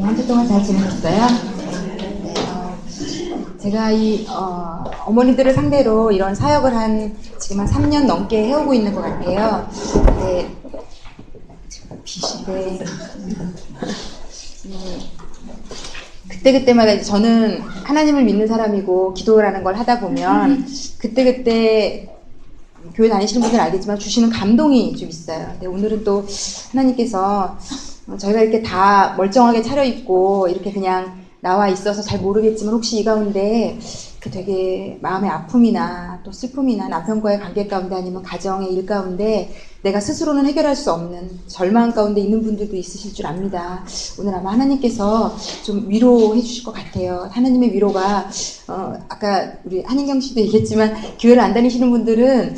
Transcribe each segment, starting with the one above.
한 주 동안 잘 지내셨어요? 제가 어머니들을 상대로 이런 사역을 지금 한 3년 넘게 해오고 있는 것 같아요. 네. 네. 그때그때마다 저는 하나님을 믿는 사람이고 기도라는 걸 하다 보면 그때그때 교회 다니시는 분들은 알겠지만 주시는 감동이 좀 있어요. 근데 오늘은 또 하나님께서 저희가 이렇게 다 멀쩡하게 차려입고 이렇게 그냥 나와 있어서 잘 모르겠지만 혹시 이 가운데 되게 마음의 아픔이나 또 슬픔이나 남편과의 관계 가운데 아니면 가정의 일 가운데 내가 스스로는 해결할 수 없는 절망 가운데 있는 분들도 있으실 줄 압니다. 오늘 아마 하나님께서 좀 위로해 주실 것 같아요. 하나님의 위로가 아까 우리 한인경 씨도 얘기했지만 교회를 안 다니시는 분들은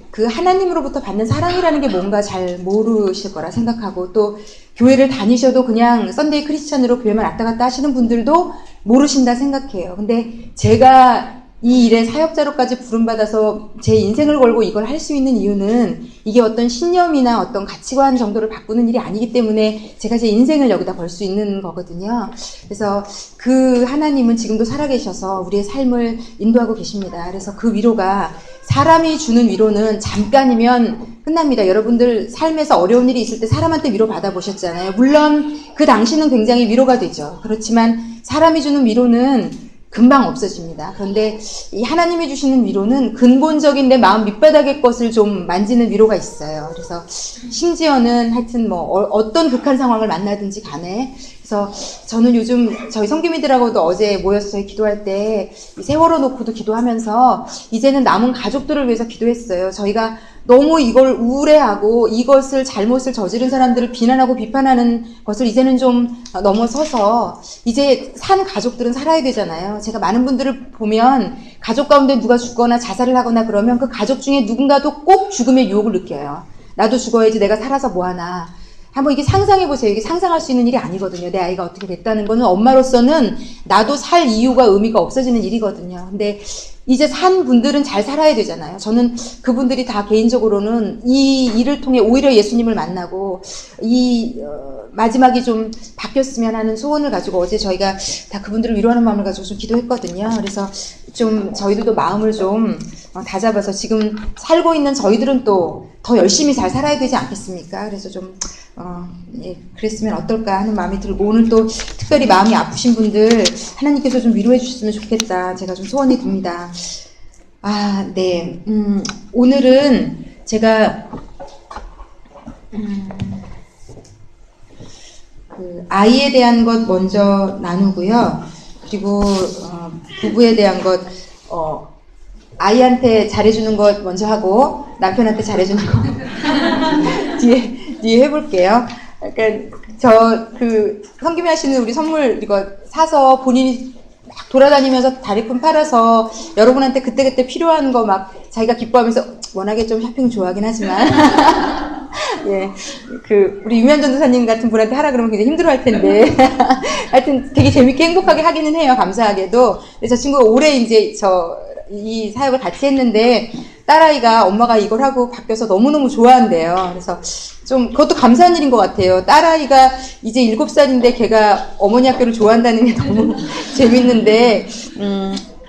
그 하나님으로부터 받는 사랑이라는 게 뭔가 잘 모르실 거라 생각하고 또 교회를 다니셔도 그냥 썬데이 크리스찬으로 교회만 왔다 갔다 하시는 분들도 모르신다 생각해요. 근데 제가 이 일에 사역자로까지 부름받아서 제 인생을 걸고 이걸 할 수 있는 이유는 이게 어떤 신념이나 어떤 가치관 정도를 바꾸는 일이 아니기 때문에 제가 제 인생을 여기다 걸 수 있는 거거든요. 그래서 그 하나님은 지금도 살아계셔서 우리의 삶을 인도하고 계십니다. 그래서 그 위로가 사람이 주는 위로는 잠깐이면 끝납니다. 여러분들 삶에서 어려운 일이 있을 때 사람한테 위로 받아보셨잖아요. 물론 그 당시는 굉장히 위로가 되죠. 그렇지만 사람이 주는 위로는 금방 없어집니다. 그런데 이 하나님이 주시는 위로는 근본적인 내 마음 밑바닥의 것을 좀 만지는 위로가 있어요. 그래서 심지어는 하여튼 어떤 극한 상황을 만나든지 간에 그래서 저는 요즘 저희 성기민들하고도 어제 모여서 저희 기도할 때 세월호 놓고도 기도하면서 이제는 남은 가족들을 위해서 기도했어요. 저희가 너무 이걸 우울해하고 이것을 잘못을 저지른 사람들을 비난하고 비판하는 것을 이제는 좀 넘어서서 이제 산 가족들은 살아야 되잖아요. 제가 많은 분들을 보면 가족 가운데 누가 죽거나 자살을 하거나 그러면 그 가족 중에 누군가도 꼭 죽음의 유혹을 느껴요. 나도 죽어야지 내가 살아서 뭐하나. 한번 이게 상상해보세요. 이게 상상할 수 있는 일이 아니거든요. 내 아이가 어떻게 됐다는 거는 엄마로서는 나도 살 이유가 의미가 없어지는 일이거든요. 근데 이제 산 분들은 잘 살아야 되잖아요. 저는 그분들이 다 개인적으로는 이 일을 통해 오히려 예수님을 만나고 마지막이 좀 바뀌었으면 하는 소원을 가지고 어제 저희가 다 그분들을 위로하는 마음을 가지고 좀 기도했거든요. 그래서 좀 저희들도 마음을 좀 다잡아서 지금 살고 있는 저희들은 또 더 열심히 잘 살아야 되지 않겠습니까? 그래서 좀 그랬으면 어떨까 하는 마음이 들고 오늘 또 특별히 마음이 아프신 분들 하나님께서 좀 위로해 주셨으면 좋겠다. 제가 좀 소원이 듭니다. 네. 오늘은 제가 아이에 대한 것 먼저 나누고요. 그리고 부부에 대한 것 아이한테 잘해주는 것 먼저 하고 남편한테 잘해주는 거 뒤에 해볼게요. 그러니까 성김이 하시는 우리 선물 이거 사서 본인이 막 돌아다니면서 다리품 팔아서 여러분한테 그때그때 필요한 거 막 자기가 기뻐하면서 워낙에 좀 쇼핑 좋아하긴 하지만 예, 우리 유면 전도사님 같은 분한테 하라 그러면 굉장히 힘들어 할 텐데 하여튼 되게 재밌게 행복하게 하기는 해요. 감사하게도. 근데 저 친구가 올해 이제 이 사역을 같이 했는데 딸아이가 엄마가 이걸 하고 바뀌어서 너무너무 좋아한대요. 그래서 좀 그것도 감사한 일인 것 같아요. 딸아이가 이제 7살인데 걔가 어머니 학교를 좋아한다는 게 너무 재밌는데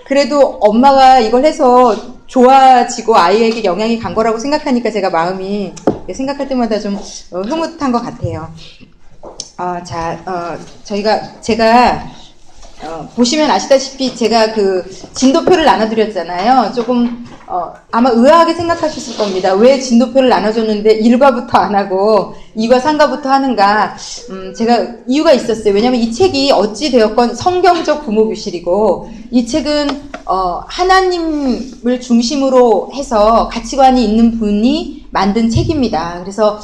그래도 엄마가 이걸 해서 좋아지고 아이에게 영향이 간 거라고 생각하니까 제가 마음이 생각할 때마다 좀 흐뭇한 것 같아요. 제가 보시면 아시다시피 제가 진도표를 나눠드렸잖아요. 조금 아마 의아하게 생각하셨을 겁니다. 왜 진도표를 나눠줬는데 1과부터 안 하고 2과 3과부터 하는가. 제가 이유가 있었어요. 왜냐면 이 책이 어찌 되었건 성경적 부모교실이고 이 책은 하나님을 중심으로 해서 가치관이 있는 분이 만든 책입니다. 그래서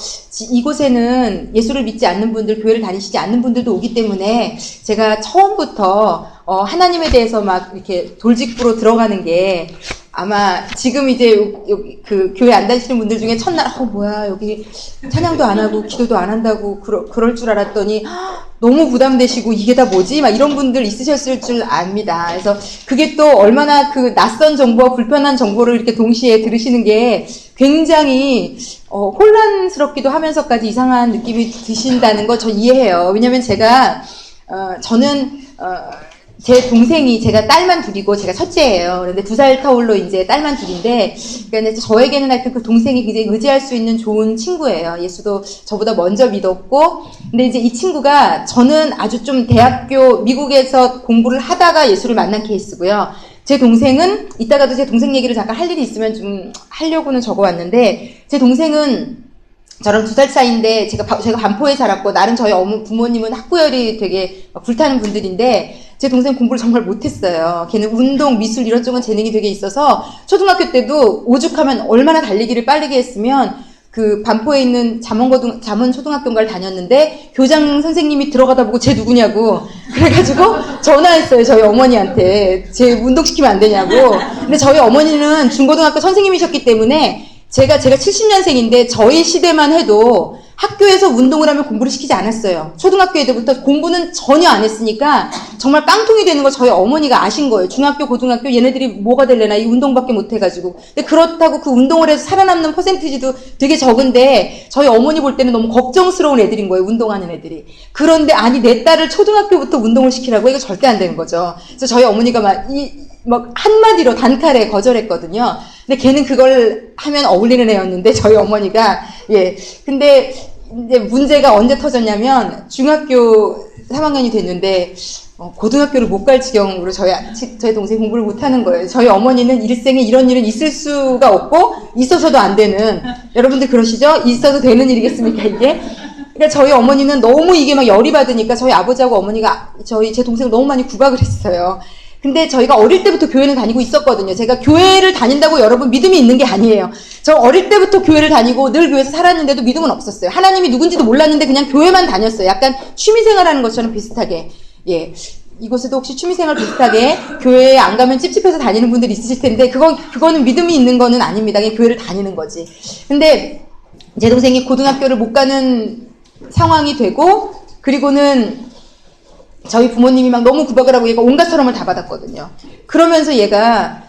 이곳에는 예수를 믿지 않는 분들, 교회를 다니시지 않는 분들도 오기 때문에 제가 처음부터 하나님에 대해서 막 이렇게 돌직구로 들어가는 게 아마 지금 이제 여기 교회 안 다니시는 분들 중에 첫날 뭐야 여기 찬양도 안 하고 기도도 안 한다고 그럴 줄 알았더니 너무 부담되시고 이게 다 뭐지? 막 이런 분들 있으셨을 줄 압니다. 그래서 그게 또 얼마나 낯선 정보와 불편한 정보를 이렇게 동시에 들으시는 게 굉장히 혼란스럽기도 하면서까지 이상한 느낌이 드신다는 거 저 이해해요. 왜냐면 제가 저는 제 동생이 제가 딸만 둘이고 제가 첫째예요. 그런데 2살 터울로 이제 딸만 둘인데, 그러니까 저에게는 하여튼 그 동생이 굉장히 의지할 수 있는 좋은 친구예요. 예수도 저보다 먼저 믿었고, 근데 이제 이 친구가 저는 아주 좀 대학교 미국에서 공부를 하다가 예수를 만난 케이스고요. 제 동생은 이따가도 제 동생 얘기를 잠깐 할 일이 있으면 좀 하려고는 적어왔는데, 제 동생은 저랑 2살 차이인데 제가 반포에 자랐고 나름 저희 부모님은 학구열이 되게 불타는 분들인데 제 동생 공부를 정말 못했어요. 걔는 운동, 미술 이런 쪽은 재능이 되게 있어서 초등학교 때도 오죽하면 얼마나 달리기를 빠르게 했으면 그 반포에 있는 잠원 초등학교인가를 다녔는데 교장 선생님이 들어가다 보고 쟤 누구냐고 그래가지고 전화했어요. 저희 어머니한테 쟤 운동시키면 안 되냐고. 근데 저희 어머니는 중고등학교 선생님이셨기 때문에 제가 70년생인데 저희 시대만 해도 학교에서 운동을 하면 공부를 시키지 않았어요. 초등학교 애들부터 공부는 전혀 안 했으니까 정말 깡통이 되는 걸 저희 어머니가 아신 거예요. 중학교, 고등학교 얘네들이 뭐가 될래나 이 운동밖에 못 해가지고. 근데 그렇다고 그 운동을 해서 살아남는 퍼센티지도 되게 적은데 저희 어머니 볼 때는 너무 걱정스러운 애들인 거예요. 운동하는 애들이. 그런데 아니 내 딸을 초등학교부터 운동을 시키라고 이거 절대 안 되는 거죠. 그래서 저희 어머니가 막 한마디로 단칼에 거절했거든요. 근데 걔는 그걸 하면 어울리는 애였는데 저희 어머니가 근데 이제 문제가 언제 터졌냐면 중학교 3학년이 됐는데 고등학교를 못 갈 지경으로 저희 동생이 공부를 못 하는 거예요. 저희 어머니는 일생에 이런 일은 있을 수가 없고 있어서도 안 되는, 여러분들 그러시죠? 있어도 되는 일이겠습니까 이게? 그러니까 저희 어머니는 너무 이게 막 열이 받으니까 저희 아버지하고 어머니가 제 동생을 너무 많이 구박을 했어요. 근데 저희가 어릴 때부터 교회는 다니고 있었거든요. 제가 교회를 다닌다고 여러분 믿음이 있는 게 아니에요. 저 어릴 때부터 교회를 다니고 늘 교회에서 살았는데도 믿음은 없었어요. 하나님이 누군지도 몰랐는데 그냥 교회만 다녔어요. 약간 취미생활하는 것처럼 비슷하게. 이곳에도 혹시 취미생활 비슷하게 교회에 안 가면 찝찝해서 다니는 분들이 있으실 텐데 그거는 믿음이 있는 거는 아닙니다. 그냥 교회를 다니는 거지. 근데 제 동생이 고등학교를 못 가는 상황이 되고, 그리고는 저희 부모님이 막 너무 구박을 하고 얘가 온갖 서름을 다 받았거든요. 그러면서 얘가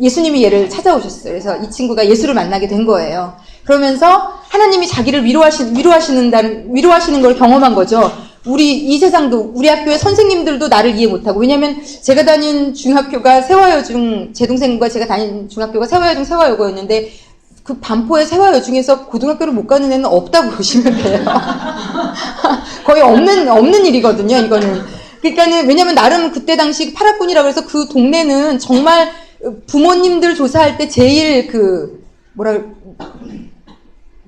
예수님이 얘를 찾아오셨어요. 그래서 이 친구가 예수를 만나게 된 거예요. 그러면서 하나님이 자기를 위로하시는 걸 경험한 거죠. 이 세상도, 우리 학교의 선생님들도 나를 이해 못하고, 왜냐면 제가 다닌 중학교가 세화여중, 제 동생과 제가 다닌 중학교가 세화여중 세화여고였는데 그 반포의 세화여중에서 고등학교를 못 가는 애는 없다고 보시면 돼요. 거의 없는 일이거든요, 이거는. 그러니까는, 왜냐면 나름 그때 당시 파락군이라고 해서 그 동네는 정말 부모님들 조사할 때 제일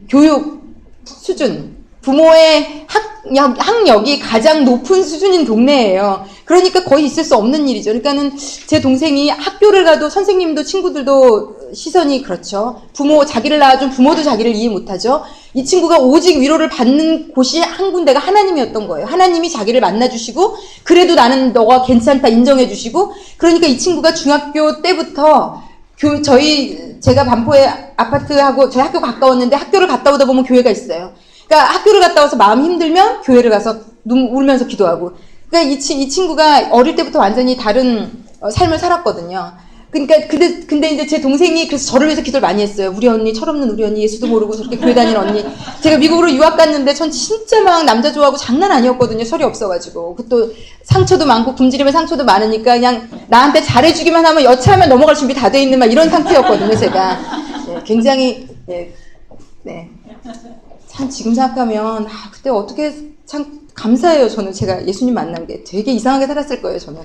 교육 수준, 부모의 학력이 가장 높은 수준인 동네예요. 그러니까 거의 있을 수 없는 일이죠. 그러니까는 제 동생이 학교를 가도 선생님도 친구들도 시선이 그렇죠. 자기를 낳아준 부모도 자기를 이해 못하죠. 이 친구가 오직 위로를 받는 곳이 한 군데가 하나님이었던 거예요. 하나님이 자기를 만나주시고, 그래도 나는 너가 괜찮다 인정해주시고, 그러니까 이 친구가 중학교 때부터 제가 반포에 아파트하고 저희 학교 가까웠는데 학교를 갔다 오다 보면 교회가 있어요. 그러니까 학교를 갔다 와서 마음 힘들면 교회를 가서 울면서 기도하고. 그러니까 이 친구가 어릴 때부터 완전히 다른 삶을 살았거든요. 그러니까 근데 이제 제 동생이 그래서 저를 위해서 기도를 많이 했어요. 우리 언니, 철없는 우리 언니, 예수도 모르고 저렇게 교회 다니는 언니. 제가 미국으로 유학 갔는데 전 진짜 막 남자 좋아하고 장난 아니었거든요. 설이 없어가지고. 또 상처도 많고 굶주림의 상처도 많으니까 그냥 나한테 잘해주기만 하면 여차하면 넘어갈 준비 다 돼 있는 막 이런 상태였거든요. 제가 굉장히 참 지금 생각하면 그때 어떻게 참 감사해요. 저는 제가 예수님 만난 게 되게 이상하게 살았을 거예요. 저는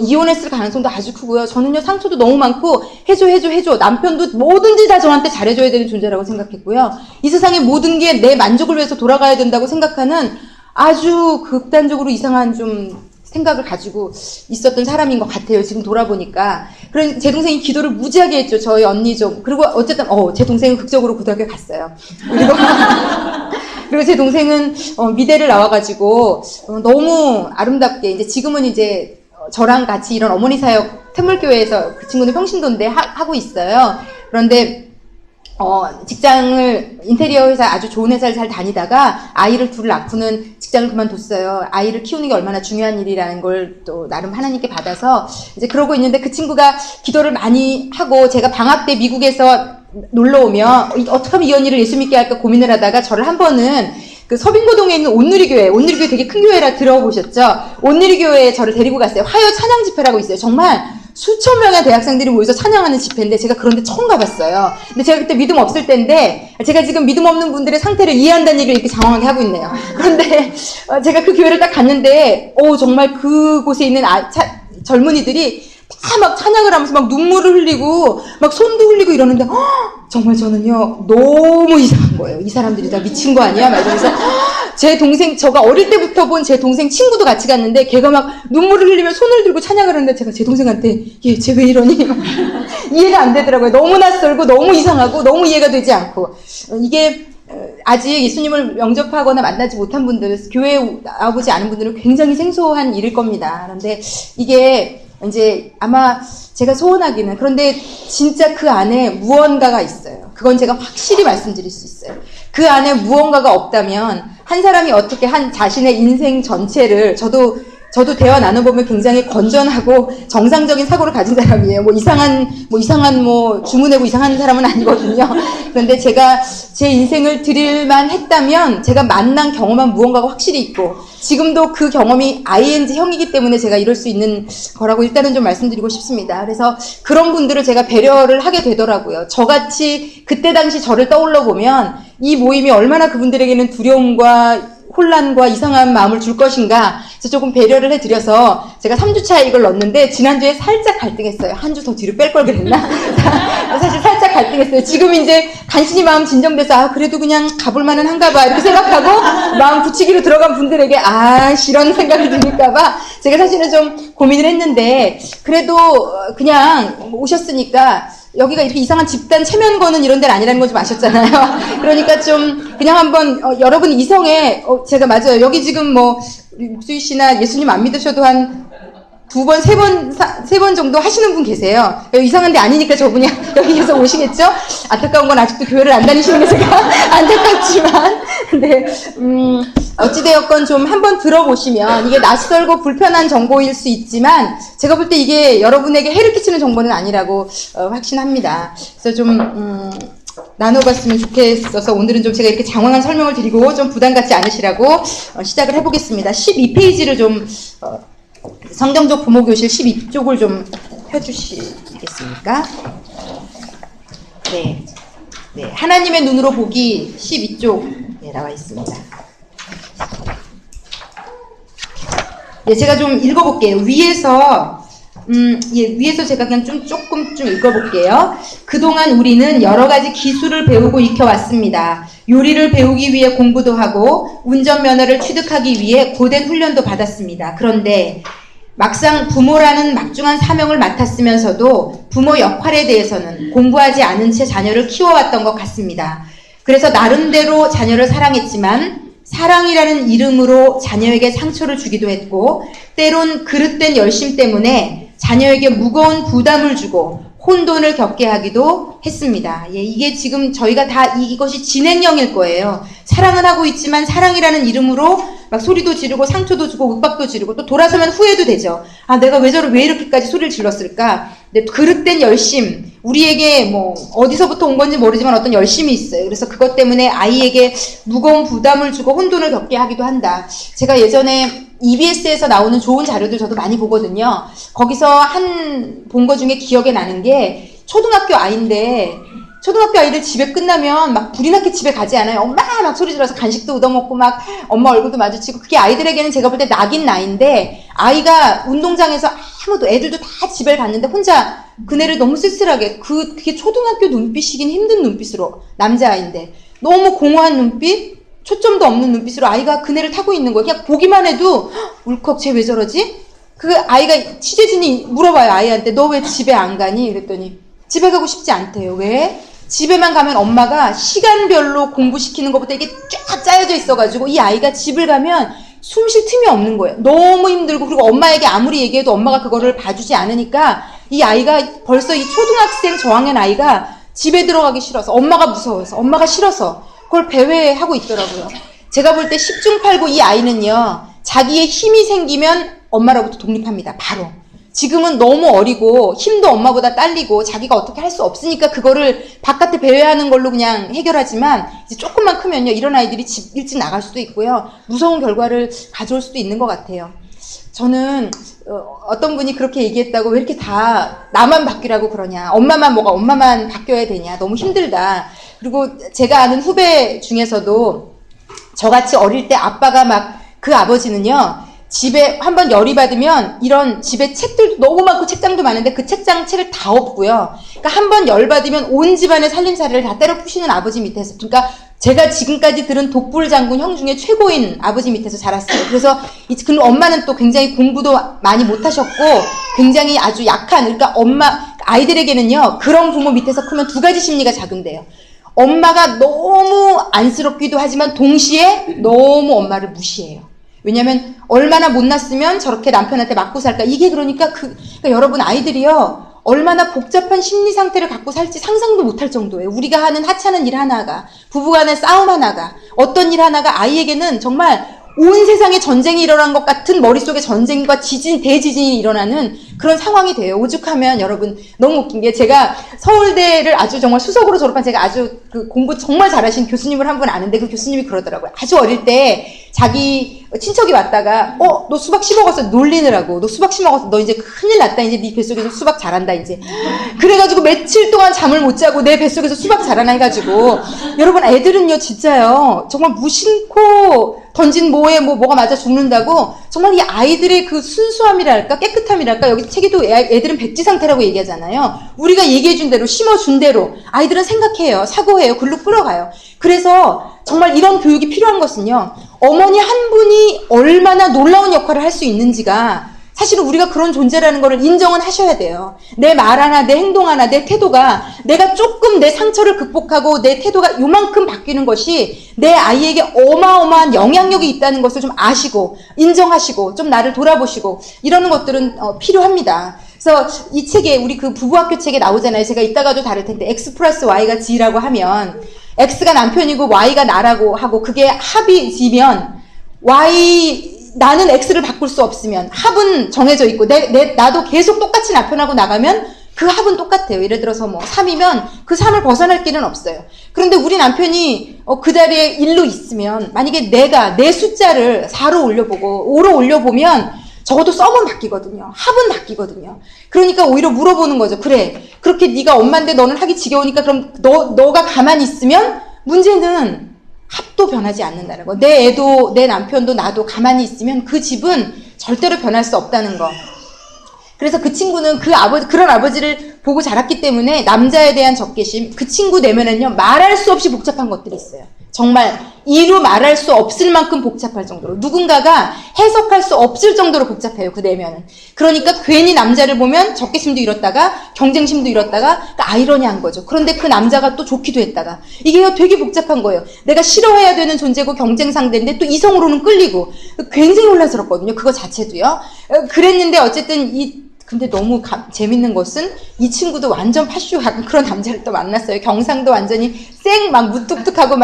이혼했을 가능성도 아주 크고요. 저는요 상처도 너무 많고 해줘 남편도 뭐든지 다 저한테 잘해줘야 되는 존재라고 생각했고요. 이 세상의 모든 게 내 만족을 위해서 돌아가야 된다고 생각하는 아주 극단적으로 이상한 좀 생각을 가지고 있었던 사람인 것 같아요. 지금 돌아보니까. 그래서 제 동생이 기도를 무지하게 했죠. 저희 언니 좀. 그리고 어쨌든 제 동생은 극적으로 고등학교에 갔어요. 그리고 제 동생은 미대를 나와가지고 너무 아름답게 이제 지금은 이제 저랑 같이 이런 어머니 사역 태물교회에서, 그 친구는 평신도인데 하고 있어요. 그런데 직장을, 인테리어 회사, 아주 좋은 회사를 잘 다니다가 아이를 둘 낳고는 직장을 그만뒀어요. 아이를 키우는 게 얼마나 중요한 일이라는 걸 또 나름 하나님께 받아서 이제 그러고 있는데, 그 친구가 기도를 많이 하고, 제가 방학 때 미국에서 놀러 오면 어떻게 하면 이 언니를 예수 믿게 할까 고민을 하다가 저를 한 번은 그 서빙고동에 있는 온누리교회 되게 큰 교회라 들어보셨죠? 온누리교회에 저를 데리고 갔어요. 화요 찬양 집회라고 있어요. 정말 수천 명의 대학생들이 모여서 찬양하는 집회인데 제가 그런데 처음 가봤어요. 근데 제가 그때 믿음 없을 때인데 제가 지금 믿음 없는 분들의 상태를 이해한다는 얘기를 이렇게 장황하게 하고 있네요. 그런데 제가 그 교회를 딱 갔는데 정말 그곳에 있는 젊은이들이 다 막 찬양을 하면서 막 눈물을 흘리고 막 손도 흘리고 이러는데 정말 저는요 너무 이상한 거예요. 이 사람들이 다 미친 거 아니야? 막 이러면서 제 동생, 제가 어릴 때부터 본 제 동생 친구도 같이 갔는데 걔가 막 눈물을 흘리며 손을 들고 찬양을 하는데 제가 제 동생한테 쟤 왜 이러니? 이해가 안 되더라고요. 너무 낯설고 너무 이상하고 너무 이해가 되지 않고 이게 아직 예수님을 영접하거나 만나지 못한 분들, 교회에 나와보지 않은 분들은 굉장히 생소한 일일 겁니다. 그런데 이게 이제 아마 제가 소원하기는 그런데 진짜 그 안에 무언가가 있어요. 그건 제가 확실히 말씀드릴 수 있어요. 그 안에 무언가가 없다면 한 사람이 어떻게 한 자신의 인생 전체를 저도 대화 나눠보면 굉장히 건전하고 정상적인 사고를 가진 사람이에요. 이상한 주문하고 이상한 사람은 아니거든요. 그런데 제가 제 인생을 드릴만 했다면 제가 만난 경험한 무언가가 확실히 있고 지금도 그 경험이 ING형이기 때문에 제가 이럴 수 있는 거라고 일단은 좀 말씀드리고 싶습니다. 그래서 그런 분들을 제가 배려를 하게 되더라고요. 저같이 그때 당시 저를 떠올려 보면 이 모임이 얼마나 그분들에게는 두려움과 혼란과 이상한 마음을 줄 것인가 그래서 조금 배려를 해드려서 제가 3주차에 이걸 넣었는데 지난주에 살짝 갈등했어요. 한 주 더 뒤로 뺄 걸 그랬나? 사실 살짝 갈등했어요. 지금 이제 간신히 마음 진정돼서 그래도 그냥 가볼 만은 한가 봐 이렇게 생각하고 마음 붙이기로 들어간 분들에게 이런 생각이 드실까 봐 제가 사실은 좀 고민을 했는데 그래도 그냥 오셨으니까 여기가 이렇게 이상한 집단 체면 거는 이런 데는 아니라는 거 좀 아셨잖아요. 그러니까 좀 그냥 한번 여러분 이성에 제가 맞아요. 여기 지금 육수희 씨나 예수님 안 믿으셔도 한 2번, 3번 정도 하시는 분 계세요. 이상한 데 아니니까 저분이 여기에서 오시겠죠? 안타까운 건 아직도 교회를 안 다니시는 게 제가 안타깝지만. 근데, 어찌되었건 좀 한번 들어보시면 이게 낯설고 불편한 정보일 수 있지만 제가 볼 때 이게 여러분에게 해를 끼치는 정보는 아니라고 확신합니다. 그래서 좀, 나눠봤으면 좋겠어서 오늘은 좀 제가 이렇게 장황한 설명을 드리고 좀 부담 갖지 않으시라고 시작을 해보겠습니다. 12페이지를 좀, 성경적 부모교실 12쪽을 좀 펴주시겠습니까? 네. 하나님의 눈으로 보기 12쪽에 나와 있습니다. 네, 제가 좀 읽어볼게요. 위에서 제가 그냥 조금 읽어볼게요. 그동안 우리는 여러 가지 기술을 배우고 익혀왔습니다. 요리를 배우기 위해 공부도 하고 운전면허를 취득하기 위해 고된 훈련도 받았습니다. 그런데 막상 부모라는 막중한 사명을 맡았으면서도 부모 역할에 대해서는 공부하지 않은 채 자녀를 키워왔던 것 같습니다. 그래서 나름대로 자녀를 사랑했지만 사랑이라는 이름으로 자녀에게 상처를 주기도 했고 때론 그릇된 열심 때문에 자녀에게 무거운 부담을 주고 혼돈을 겪게 하기도 했습니다. 이게 지금 저희가 다 이것이 진행형일 거예요. 사랑은 하고 있지만 사랑이라는 이름으로 막 소리도 지르고 상처도 주고 윽박도 지르고 또 돌아서면 후회도 되죠. 내가 왜 이렇게까지 소리를 질렀을까? 근데 그릇된 열심, 우리에게 어디서부터 온 건지 모르지만 어떤 열심이 있어요. 그래서 그것 때문에 아이에게 무거운 부담을 주고 혼돈을 겪게 하기도 한다. 제가 예전에 EBS에서 나오는 좋은 자료들 저도 많이 보거든요. 거기서 본 거 중에 기억에 나는 게 초등학교 아이인데 초등학교 아이들 집에 끝나면 막 불이 나게 집에 가지 않아요. 엄마 막 소리 질러서 간식도 얻어먹고 막 엄마 얼굴도 마주치고 그게 아이들에게는 제가 볼 때 낙인 나인데 아이가 운동장에서 애들도 다 집에 갔는데 혼자 그네를 너무 쓸쓸하게 그게 초등학교 눈빛이긴 힘든 눈빛으로 남자아이인데 너무 공허한 눈빛 초점도 없는 눈빛으로 아이가 그네를 타고 있는 거예요. 그냥 보기만 해도 울컥 쟤 왜 저러지? 그 아이가 취재진이 물어봐요. 아이한테 너 왜 집에 안 가니? 그랬더니 집에 가고 싶지 않대요. 왜? 집에만 가면 엄마가 시간별로 공부시키는 것부터 이게 쫙 짜여져 있어가지고 이 아이가 집을 가면 숨 쉴 틈이 없는 거예요. 너무 힘들고 그리고 엄마에게 아무리 얘기해도 엄마가 그거를 봐주지 않으니까 이 아이가 벌써 이 초등학생 저학년 아이가 집에 들어가기 싫어서 엄마가 무서워서 엄마가 싫어서 그걸 배회하고 있더라고요. 제가 볼 때 10중 8구 이 아이는요. 자기의 힘이 생기면 엄마로부터 독립합니다. 바로. 지금은 너무 어리고 힘도 엄마보다 딸리고 자기가 어떻게 할 수 없으니까 그거를 바깥에 배회하는 걸로 그냥 해결하지만 이제 조금만 크면요. 이런 아이들이 집 일찍 나갈 수도 있고요. 무서운 결과를 가져올 수도 있는 것 같아요. 저는 어떤 분이 그렇게 얘기했다고 왜 이렇게 다 나만 바뀌라고 그러냐. 엄마만 바뀌어야 되냐. 너무 힘들다. 그리고 제가 아는 후배 중에서도 저같이 어릴 때 아빠가 막 그 아버지는요. 집에 한번 열이 받으면 이런 집에 책들도 너무 많고 책장도 많은데 그 책장 책을 다 엎고요. 그러니까 한번 열 받으면 온 집안의 살림살이를 다 때려 부시는 아버지 밑에서 그러니까 제가 지금까지 들은 독불장군 형 중에 최고인 아버지 밑에서 자랐어요. 그래서 그리고 엄마는 또 굉장히 공부도 많이 못하셨고 굉장히 아주 약한 그러니까 아이들에게는요. 그런 부모 밑에서 크면 두 가지 심리가 작용돼요. 엄마가 너무 안쓰럽기도 하지만 동시에 너무 엄마를 무시해요. 왜냐면 얼마나 못났으면 저렇게 남편한테 맞고 살까. 이게 그러니까 여러분 아이들이요. 얼마나 복잡한 심리 상태를 갖고 살지 상상도 못할 정도예요. 우리가 하는 하찮은 일 하나가 부부간의 싸움 하나가 어떤 일 하나가 아이에게는 정말 온 세상에 전쟁이 일어난 것 같은 머릿속에 전쟁과 대지진이 일어나는 그런 상황이 돼요. 오죽하면 여러분 너무 웃긴 게 제가 서울대를 아주 정말 수석으로 졸업한 제가 아주 공부 정말 잘하신 교수님을 한 분 아는데 그 교수님이 그러더라고요. 아주 어릴 때 자기 친척이 왔다가 너 수박 씹어먹었어 놀리느라고 너 수박 씹어먹었어 너 이제 큰일 났다 이제 네 뱃속에서 수박 자란다 이제 그래가지고 며칠 동안 잠을 못 자고 내 뱃속에서 수박 자라나 해가지고 여러분 애들은요 진짜요 정말 무심코 던진 뭐가 맞아 죽는다고 정말 이 아이들의 그 순수함이랄까 깨끗함이랄까 여기 책에도 애들은 백지 상태라고 얘기하잖아요. 우리가 얘기해준 대로 심어준 대로 아이들은 생각해요. 사고해요. 글로 끌어가요. 그래서 정말 이런 교육이 필요한 것은요. 어머니 한 분이 얼마나 놀라운 역할을 할 수 있는지가 사실은 우리가 그런 존재라는 것을 인정은 하셔야 돼요. 내 말 하나, 내 행동 하나, 내 태도가 내가 조금 내 상처를 극복하고 내 태도가 요만큼 바뀌는 것이 내 아이에게 어마어마한 영향력이 있다는 것을 좀 아시고 인정하시고 좀 나를 돌아보시고 이러는 것들은 필요합니다. 그래서 이 책에 우리 그 부부학교 책에 나오잖아요. 제가 이따가도 다룰 텐데 X 플러스 Y가 G라고 하면 X가 남편이고 Y가 나라고 하고 그게 합이 G면 나는 X를 바꿀 수 없으면 합은 정해져 있고 나도 계속 똑같이 남편하고 나가면 그 합은 똑같아요. 예를 들어서 3이면 그 3을 벗어날 길은 없어요. 그런데 우리 남편이 그 자리에 1로 있으면 만약에 내 숫자를 4로 올려보고 5로 올려보면 적어도 썸은 바뀌거든요. 합은 바뀌거든요. 그러니까 오히려 물어보는 거죠. 그래 그렇게 네가 엄마인데 너는 하기 지겨우니까 그럼 너가 가만히 있으면 문제는 합도 변하지 않는다는 거. 내 애도 내 남편도 나도 가만히 있으면 그 집은 절대로 변할 수 없다는 거. 그래서 그 친구는 그런 아버지를 보고 자랐기 때문에 남자에 대한 적개심, 그 친구 내면은요 말할 수 없이 복잡한 것들이 있어요. 정말 이루 말할 수 없을 만큼 복잡할 정도로 누군가가 해석할 수 없을 정도로 복잡해요. 그 내면은. 그러니까 괜히 남자를 보면 적개심도 잃었다가 경쟁심도 잃었다가 그러니까 아이러니한 거죠. 그런데 그 남자가 또 좋기도 했다가 이게 되게 복잡한 거예요. 내가 싫어해야 되는 존재고 경쟁 상대인데 또 이성으로는 끌리고 굉장히 혼란스럽거든요. 그거 자체도요. 그랬는데 어쨌든 근데 너무 재밌는 것은 이 친구도 완전 파쇼한 그런 남자를 또 만났어요. 경상도 완전히 막 무뚝뚝하고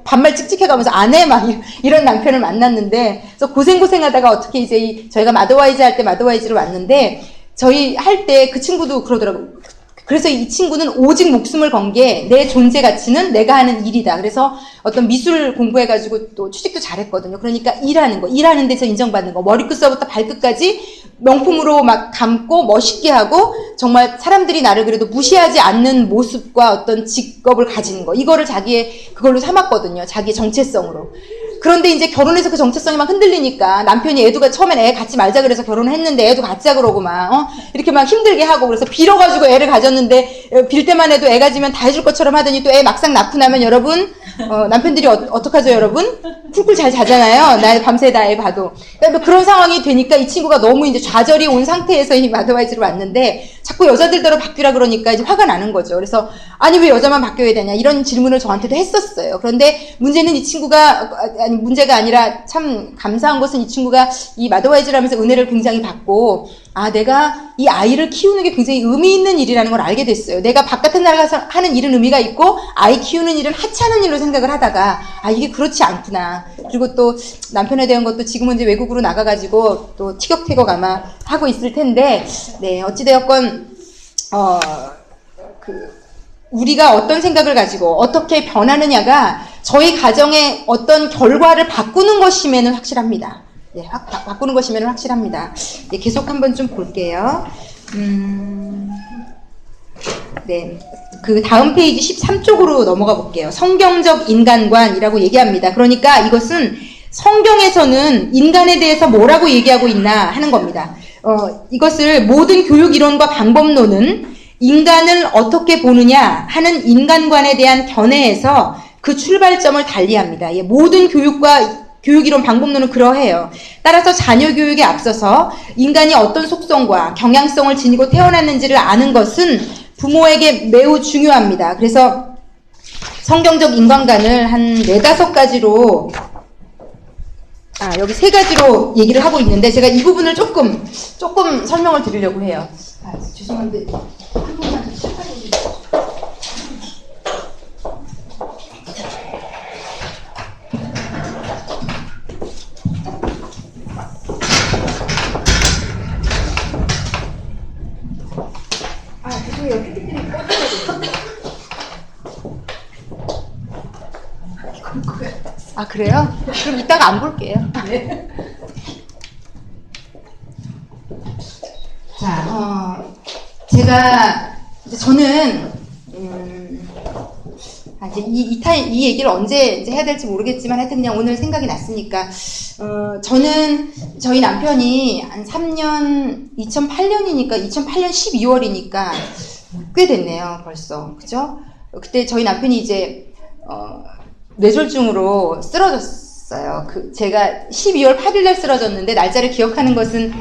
반말 찍찍해가면서 안 해 막 이런 남편을 만났는데 그래서 고생하다가 어떻게 이제 저희가 마더와이즈 할 때 마더와이즈로 왔는데 저희 할 때 그 친구도 그러더라고요. 그래서 이 친구는 오직 목숨을 건 게 내 존재 가치는 내가 하는 일이다. 그래서 어떤 미술 공부해가지고 또 취직도 잘했거든요. 그러니까 일하는 데서 인정받는 거, 머리끝서부터 발끝까지 명품으로 막 감고 멋있게 하고 정말 사람들이 나를 그래도 무시하지 않는 모습과 어떤 직업을 가지는 거. 이거를 그걸로 삼았거든요. 자기의 정체성으로. 그런데 이제 결혼해서 그 정체성이 막 흔들리니까 남편이 처음엔 애 갖지 말자 그래서 결혼을 했는데 애도 갖자 그러고 이렇게 막 힘들게 하고 그래서 빌어가지고 애를 가졌는데 빌 때만 해도 애 가지면 다 해줄 것처럼 하더니 또 애 막상 낳고 나면 여러분 남편들이 어떡하죠 여러분? 쿨쿨 잘 자잖아요. 나 밤새 다 애 봐도. 그러니까 그런 상황이 되니까 이 친구가 너무 이제 좌절이 온 상태에서 이 마더와이즈로 왔는데 자꾸 여자들대로 바뀌라 그러니까 이제 화가 나는 거죠. 그래서 아니 왜 여자만 바뀌어야 되냐 이런 질문을 저한테도 했었어요. 그런데 문제는 이 친구가 문제가 아니라 참 감사한 것은 이 친구가 이 마더와이즈를 하면서 은혜를 굉장히 받고 내가 이 아이를 키우는 게 굉장히 의미 있는 일이라는 걸 알게 됐어요. 내가 바깥에 나가서 하는 일은 의미가 있고 아이 키우는 일은 하찮은 일로 생각을 하다가 이게 그렇지 않구나. 그리고 또 남편에 대한 것도 지금은 이제 외국으로 나가가지고 또 티격태격 아마 하고 있을 텐데, 네, 어찌되었건 우리가 어떤 생각을 가지고 어떻게 변하느냐가 저희 가정의 어떤 결과를 바꾸는 것임에는 확실합니다. 네, 바꾸는 것이면 확실합니다. 네, 계속 한번 좀 볼게요. 네, 그 다음 페이지 13쪽으로 넘어가 볼게요. 성경적 인간관이라고 얘기합니다. 그러니까 이것은 성경에서는 인간에 대해서 뭐라고 얘기하고 있나 하는 겁니다. 이것을 모든 교육 이론과 방법론은 인간을 어떻게 보느냐 하는 인간관에 대한 견해에서 그 출발점을 달리합니다. 모든 교육이론 방법론은 그러해요. 따라서 자녀 교육에 앞서서 인간이 어떤 속성과 경향성을 지니고 태어났는지를 아는 것은 부모에게 매우 중요합니다. 그래서 성경적 인간관을 한 4-5가지로 여기 3가지로 얘기를 하고 있는데 제가 이 부분을 조금 설명을 드리려고 해요. 죄송한데 한 번만 더 시작하셔도 돼요. 죄송해요. PPT를 꺼내야 돼요. 그래요? 그럼 이따가 안 볼게요. 네. 자, 저는, 이 얘기를 언제 이제 해야 될지 모르겠지만 하여튼 그냥 오늘 생각이 났으니까, 저는 저희 남편이 한 2008년이니까 2008년 12월이니까 꽤 됐네요, 벌써. 그죠? 그때 저희 남편이 이제, 뇌졸중으로 쓰러졌어요. 제가 12월 8일날 쓰러졌는데, 날짜를 기억하는 것은,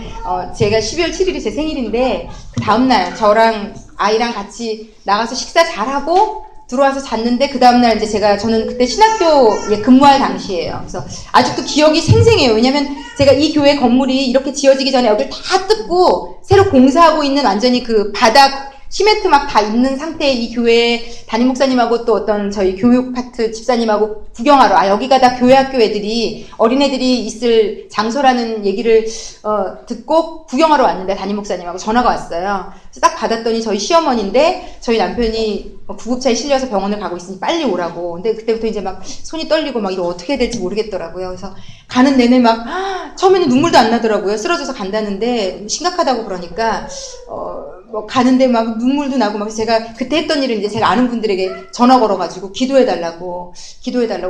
제가 12월 7일이 제 생일인데, 그 다음날 저랑 아이랑 같이 나가서 식사 잘하고, 들어와서 잤는데, 그 다음날 이제 저는 그때 신학교에 근무할 당시예요. 그래서 아직도 기억이 생생해요. 왜냐면 제가 이 교회 건물이 이렇게 지어지기 전에 여기를 다 뜯고, 새로 공사하고 있는 완전히 그 바닥, 시멘트 막 다 있는 상태의 이 교회 담임 목사님하고 또 어떤 저희 교육 파트 집사님하고 구경하러 여기가 다 교회 학교 애들이 어린애들이 있을 장소라는 얘기를 듣고 구경하러 왔는데 담임 목사님하고 전화가 왔어요. 그래서 딱 받았더니 저희 시어머니인데 저희 남편이 구급차에 실려서 병원을 가고 있으니 빨리 오라고. 근데 그때부터 이제 막 손이 떨리고 막 이거 어떻게 해야 될지 모르겠더라고요. 그래서 가는 내내 막 처음에는 눈물도 안 나더라고요. 쓰러져서 간다는데 심각하다고 그러니까 가는데 막 눈물도 나고 막 제가 그때 했던 일은 이제 제가 아는 분들에게 전화 걸어가지고 기도해달라고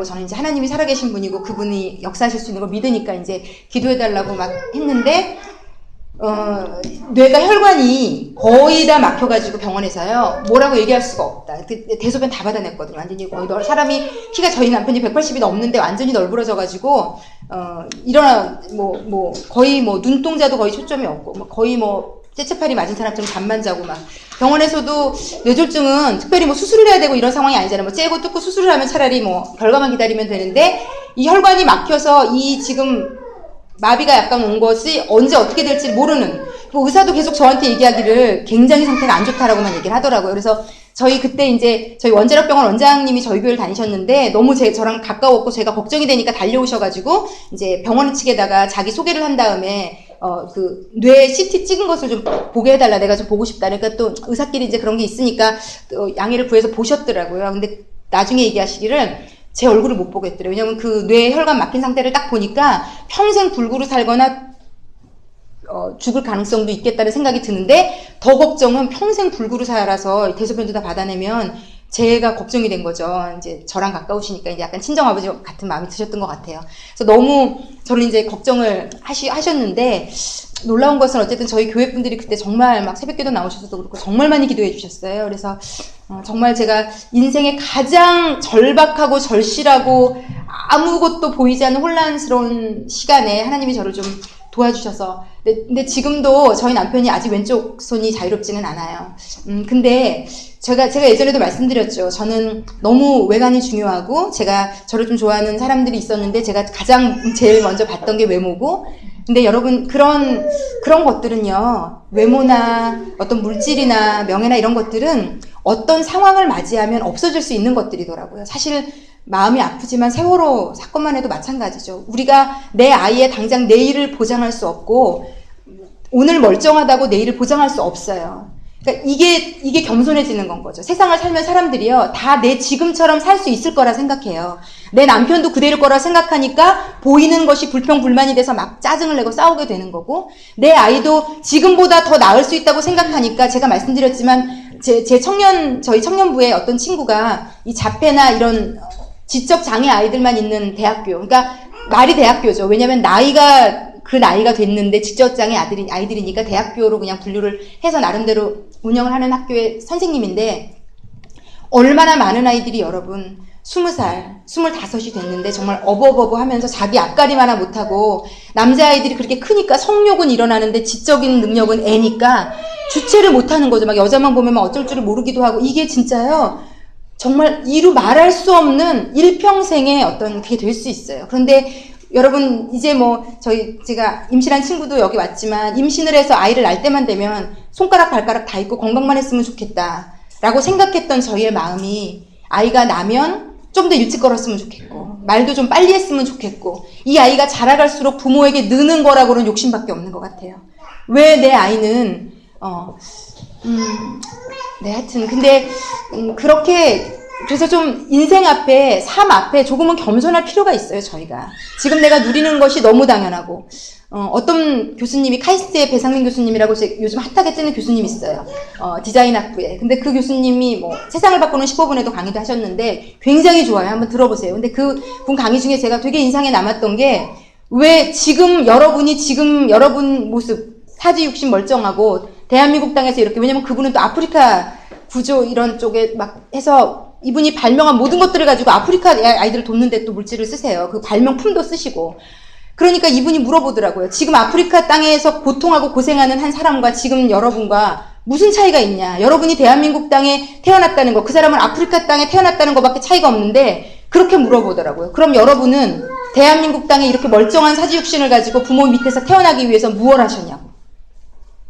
저는 이제 하나님이 살아계신 분이고 그분이 역사하실 수 있는 걸 믿으니까 이제 기도해달라고 막 했는데 뇌가 혈관이 거의 다 막혀가지고 병원에서요 뭐라고 얘기할 수가 없다. 대소변 다 받아냈거든요. 완전히 거의 사람이 키가 저희 남편이 180이 넘는데 완전히 널브러져가지고 거의 눈동자도 거의 초점이 없고 거의 째째팔이 맞은 사람처럼 잠만 자고 막 병원에서도 뇌졸중은 특별히 수술을 해야 되고 이런 상황이 아니잖아요. 째고 뜯고 수술을 하면 차라리 결과만 기다리면 되는데 이 혈관이 막혀서 이 지금 마비가 약간 온 것이 언제 어떻게 될지 모르는 의사도 계속 저한테 얘기하기를 굉장히 상태가 안 좋다라고만 얘기를 하더라고요. 그래서 저희 그때 이제 저희 원자력병원 원장님이 저희 교회를 다니셨는데 너무 저랑 가까웠고 제가 걱정이 되니까 달려오셔가지고 이제 병원 측에다가 자기 소개를 한 다음에 뇌 CT 찍은 것을 좀 보게 해달라. 내가 좀 보고 싶다. 그러니까 또 의사끼리 이제 그런 게 있으니까 양해를 구해서 보셨더라고요. 근데 나중에 얘기하시기를 제 얼굴을 못 보겠더래요. 왜냐면 그 뇌 혈관 막힌 상태를 딱 보니까 평생 불구로 살거나 죽을 가능성도 있겠다는 생각이 드는데 더 걱정은 평생 불구로 살아서 대소변도 다 받아내면 제가 걱정이 된 거죠. 이제 저랑 가까우시니까 이제 약간 친정아버지 같은 마음이 드셨던 것 같아요. 그래서 너무 저를 이제 걱정을 하셨는데 놀라운 것은 어쨌든 저희 교회 분들이 그때 정말 막 새벽기도 나오셔서도 그렇고 정말 많이 기도해 주셨어요. 그래서 정말 제가 인생의 가장 절박하고 절실하고 아무것도 보이지 않는 혼란스러운 시간에 하나님이 저를 좀 도와주셔서 근데 지금도 저희 남편이 아직 왼쪽 손이 자유롭지는 않아요. 근데 제가 예전에도 말씀드렸죠. 저는 너무 외관이 중요하고 제가 저를 좀 좋아하는 사람들이 있었는데 제가 가장 제일 먼저 봤던 게 외모고 근데 여러분, 그런 것들은요, 외모나 어떤 물질이나 명예나 이런 것들은 어떤 상황을 맞이하면 없어질 수 있는 것들이더라고요. 사실 마음이 아프지만 세월호 사건만 해도 마찬가지죠. 우리가 내 아이의 당장 내일을 보장할 수 없고, 오늘 멀쩡하다고 내일을 보장할 수 없어요. 그러니까 이게 겸손해지는 건 거죠. 세상을 살면 사람들이요, 다 내 지금처럼 살 수 있을 거라 생각해요. 내 남편도 그대일 거라 생각하니까 보이는 것이 불평불만이 돼서 막 짜증을 내고 싸우게 되는 거고, 내 아이도 지금보다 더 나을 수 있다고 생각하니까, 제가 말씀드렸지만 저희 청년부의 어떤 친구가 이 자폐나 이런 지적 장애 아이들만 있는 대학교, 그러니까 말이 대학교죠. 왜냐면 그 나이가 됐는데 지적장애 아이들이니까 대학교로 그냥 분류를 해서 나름대로 운영을 하는 학교의 선생님인데, 얼마나 많은 아이들이 여러분 20살, 25이 됐는데 정말 어버버버 하면서 자기 앞가림 하나 못하고, 남자아이들이 그렇게 크니까 성욕은 일어나는데 지적인 능력은 애니까 주체를 못하는 거죠. 막 여자만 보면 막 어쩔 줄을 모르기도 하고, 이게 진짜요, 정말 이루 말할 수 없는 일평생의 어떤 그게 될 수 있어요. 그런데 여러분, 이제 제가 임신한 친구도 여기 왔지만, 임신을 해서 아이를 낳을 때만 되면 손가락 발가락 다 있고 건강만 했으면 좋겠다 라고 생각했던 저희의 마음이, 아이가 나면 좀 더 일찍 걸었으면 좋겠고, 말도 좀 빨리 했으면 좋겠고, 이 아이가 자라갈수록 부모에게 느는 거라고는 욕심밖에 없는 것 같아요. 왜 내 아이는 네, 하여튼 근데 그래서 좀 인생 앞에, 삶 앞에 조금은 겸손할 필요가 있어요. 저희가 지금 내가 누리는 것이 너무 당연하고, 어떤 교수님이, 카이스트의 배상민 교수님이라고 요즘 핫하게 뜨는 교수님이 있어요. 디자인 학부에. 근데 그 교수님이 세상을 바꾸는 15분에도 강의도 하셨는데 굉장히 좋아요. 한번 들어보세요. 근데 그 분 강의 중에 제가 되게 인상에 남았던 게, 왜 여러분 모습, 사지육신 멀쩡하고 대한민국 땅에서 이렇게, 왜냐면 그분은 또 아프리카 구조 이런 쪽에 막 해서, 이분이 발명한 모든 것들을 가지고 아프리카 아이들을 돕는데 또 물질을 쓰세요. 그 발명품도 쓰시고. 그러니까 이분이 물어보더라고요. 지금 아프리카 땅에서 고통하고 고생하는 한 사람과 지금 여러분과 무슨 차이가 있냐. 여러분이 대한민국 땅에 태어났다는 거, 그 사람은 아프리카 땅에 태어났다는 것밖에 차이가 없는데, 그렇게 물어보더라고요. 그럼 여러분은 대한민국 땅에 이렇게 멀쩡한 사지육신을 가지고 부모 밑에서 태어나기 위해서 무엇을 하셨냐고.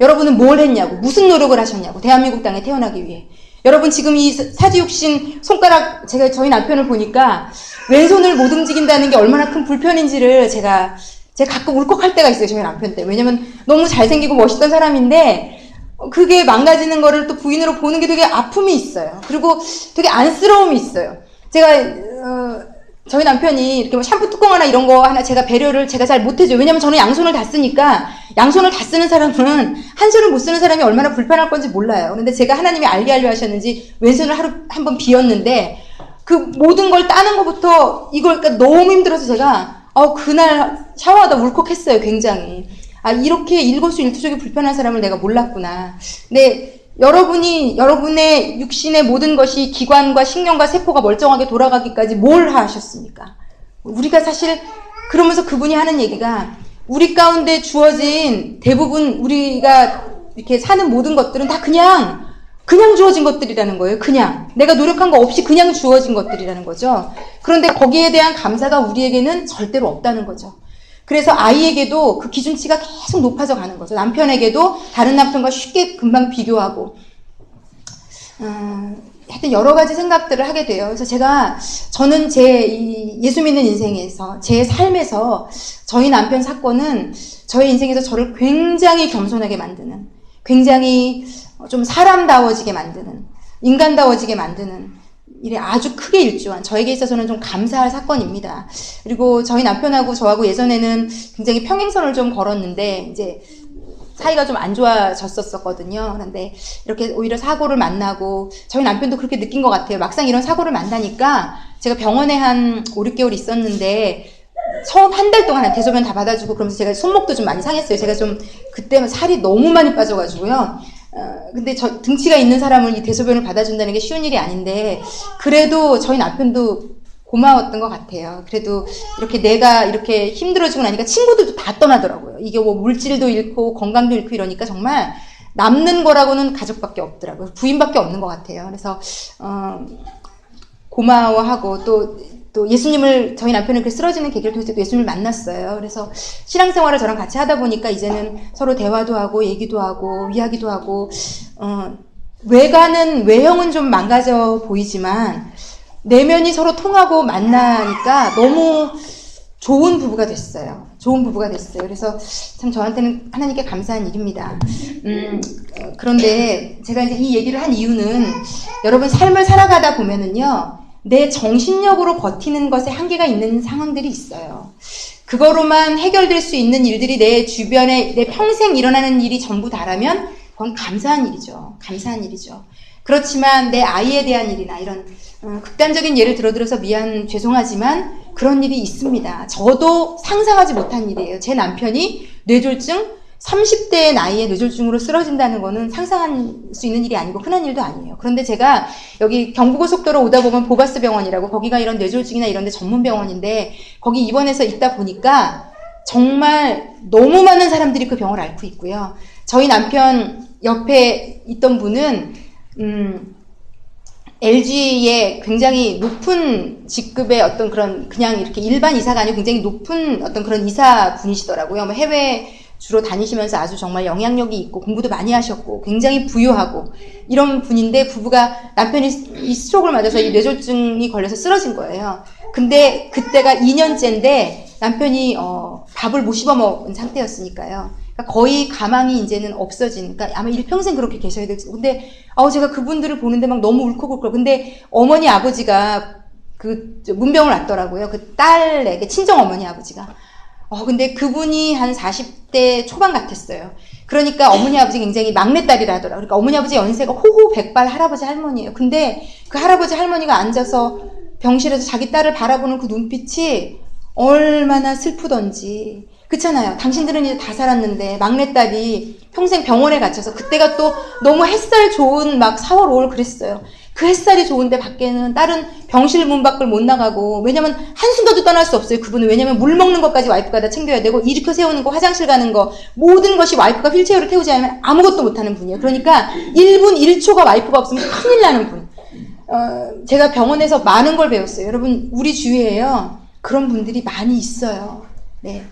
여러분은 뭘 했냐고. 무슨 노력을 하셨냐고. 대한민국 땅에 태어나기 위해. 여러분, 지금 이 사지육신 손가락, 저희 남편을 보니까 왼손을 못 움직인다는 게 얼마나 큰 불편인지를 제가 가끔 울컥할 때가 있어요. 저희 남편 때. 왜냐면 너무 잘생기고 멋있던 사람인데, 그게 망가지는 거를 또 부인으로 보는 게 되게 아픔이 있어요. 그리고 되게 안쓰러움이 있어요. 저희 남편이 이렇게 샴푸 뚜껑 하나 이런 거 하나 제가 배려를 제가 잘 못해줘요. 왜냐면 저는 양손을 다 쓰니까, 양손을 다 쓰는 사람은 한 손을 못 쓰는 사람이 얼마나 불편할 건지 몰라요. 그런데 제가 하나님이 알게 하셨는지 왼손을 하루 한 번 비웠는데, 그 모든 걸 따는 것부터 그러니까 너무 힘들어서 제가 그날 샤워하다 울컥했어요. 굉장히. 이렇게 일거수일투족이 불편한 사람을 내가 몰랐구나. 근데 여러분의 육신의 모든 것이 기관과 신경과 세포가 멀쩡하게 돌아가기까지 뭘 하셨습니까? 우리가 사실, 그러면서 그분이 하는 얘기가, 우리 가운데 주어진 대부분 우리가 이렇게 사는 모든 것들은 다 그냥 주어진 것들이라는 거예요. 그냥. 내가 노력한 거 없이 그냥 주어진 것들이라는 거죠. 그런데 거기에 대한 감사가 우리에게는 절대로 없다는 거죠. 그래서 아이에게도 그 기준치가 계속 높아져 가는 거죠. 남편에게도 다른 남편과 쉽게 금방 비교하고, 하여튼 여러 가지 생각들을 하게 돼요. 그래서 저는 제 예수 믿는 인생에서, 제 삶에서 저희 남편 사건은 저의 인생에서 저를 굉장히 겸손하게 만드는, 굉장히 좀 사람다워지게 만드는, 인간다워지게 만드는 일에 아주 크게 일조한, 저에게 있어서는 좀 감사할 사건입니다. 그리고 저희 남편하고 저하고 예전에는 굉장히 평행선을 좀 걸었는데, 이제 사이가 좀 안 좋아졌었거든요. 그런데 이렇게 오히려 사고를 만나고, 저희 남편도 그렇게 느낀 것 같아요. 막상 이런 사고를 만나니까, 제가 병원에 한 5, 6개월 있었는데, 처음 한 달 동안 대소변 다 받아주고, 그러면서 제가 손목도 좀 많이 상했어요. 제가 좀 그때 살이 너무 많이 빠져가지고요. 근데 등치가 있는 사람은 이 대소변을 받아준다는 게 쉬운 일이 아닌데, 그래도 저희 남편도 고마웠던 것 같아요. 그래도 이렇게 내가 이렇게 힘들어지고 나니까 친구들도 다 떠나더라고요. 이게 물질도 잃고 건강도 잃고 이러니까 정말 남는 거라고는 가족밖에 없더라고요. 부인밖에 없는 것 같아요. 그래서 고마워하고, 또 또 예수님을, 저희 남편은 그 쓰러지는 계기를 통해서 또 예수님을 만났어요. 그래서 신앙생활을 저랑 같이 하다 보니까 이제는 서로 대화도 하고 얘기도 하고 이야기도 하고 외형은 좀 망가져 보이지만 내면이 서로 통하고 만나니까 너무 좋은 부부가 됐어요. 좋은 부부가 됐어요. 그래서 참 저한테는 하나님께 감사한 일입니다. 그런데 제가 이제 이 얘기를 한 이유는 여러분 삶을 살아가다 보면은요, 내 정신력으로 버티는 것에 한계가 있는 상황들이 있어요. 그거로만 해결될 수 있는 일들이 내 주변에 내 평생 일어나는 일이 전부 다라면 그건 감사한 일이죠. 감사한 일이죠. 그렇지만 내 아이에 대한 일이나 이런 극단적인 예를 들어서 죄송하지만 그런 일이 있습니다. 저도 상상하지 못한 일이에요. 제 남편이 뇌졸중, 30대의 나이에 뇌졸중으로 쓰러진다는 거는 상상할 수 있는 일이 아니고 흔한 일도 아니에요. 그런데 제가 여기 경부고속도로 오다 보면 보바스 병원이라고, 거기가 이런 뇌졸중이나 이런 데 전문 병원인데 거기 입원해서 있다 보니까 정말 너무 많은 사람들이 그 병을 앓고 있고요. 저희 남편 옆에 있던 분은 LG의 굉장히 높은 직급의 어떤 그런, 그냥 이렇게 일반 의사가 아니고 굉장히 높은 어떤 그런 의사 분이시더라고요. 뭐 해외 주로 다니시면서 아주 정말 영향력이 있고 공부도 많이 하셨고 굉장히 부유하고 이런 분인데, 부부가 남편이 이 스트로크를 맞아서 이 뇌졸중이 걸려서 쓰러진 거예요. 근데 그때가 2년째인데 남편이 밥을 못 씹어 먹은 상태였으니까요. 그러니까 거의 가망이 이제는 없어진, 그러니까 아마 일평생 그렇게 계셔야 될지. 근데 제가 그분들을 보는데 막 너무 울컥울컥. 근데 어머니 아버지가 그 문병을 놨더라고요. 그 딸에게, 친정 어머니 아버지가. 근데 그분이 한 40대 초반 같았어요. 그러니까 어머니 아버지 굉장히 막내딸이라 하더라고요. 그러니까 어머니 아버지 연세가 호호백발 할아버지 할머니예요. 근데 그 할아버지 할머니가 앉아서 병실에서 자기 딸을 바라보는 그 눈빛이 얼마나 슬프던지. 그렇잖아요. 당신들은 이제 다 살았는데 막내딸이 평생 병원에 갇혀서, 그때가 또 너무 햇살 좋은 막 4월, 5월 그랬어요. 그 햇살이 좋은데 밖에는 딸은 병실 문 밖을 못 나가고, 왜냐면 한순간도 떠날 수 없어요. 그분은. 왜냐면 물 먹는 것까지 와이프가 다 챙겨야 되고, 일으켜 세우는 거, 화장실 가는 거, 모든 것이 와이프가 휠체어를 태우지 않으면 아무것도 못하는 분이에요. 그러니까 1분 1초가 와이프가 없으면 큰일 나는 분. 제가 병원에서 많은 걸 배웠어요. 여러분, 우리 주위에요, 그런 분들이 많이 있어요. 네.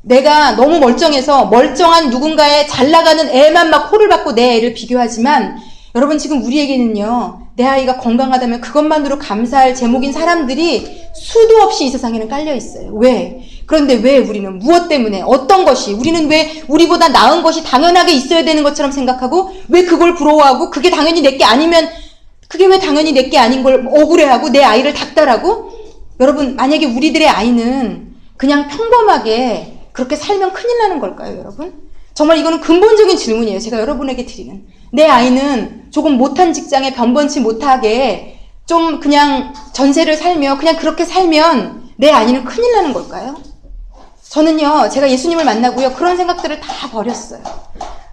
내가 너무 멀쩡해서 멀쩡한 누군가의 잘 나가는 애만 막 호를 받고 내 애를 비교하지만, 여러분 지금 우리에게는요, 내 아이가 건강하다면 그것만으로 감사할 제목인 사람들이 수도 없이 이 세상에는 깔려 있어요. 왜? 그런데 왜 우리는 무엇 때문에, 어떤 것이, 우리는 왜 우리보다 나은 것이 당연하게 있어야 되는 것처럼 생각하고, 왜 그걸 부러워하고, 그게 당연히 내게 아니면, 그게 왜 당연히 내게 아닌 걸 억울해하고 내 아이를 닥달하고. 여러분, 만약에 우리들의 아이는 그냥 평범하게 그렇게 살면 큰일 나는 걸까요, 여러분? 정말 이거는 근본적인 질문이에요. 제가 여러분에게 드리는. 내 아이는 조금 못한 직장에 변변치 못하게 좀 그냥 전세를 살며 그냥 그렇게 살면 내 아이는 큰일 나는 걸까요? 저는요, 제가 예수님을 만나고요, 그런 생각들을 다 버렸어요.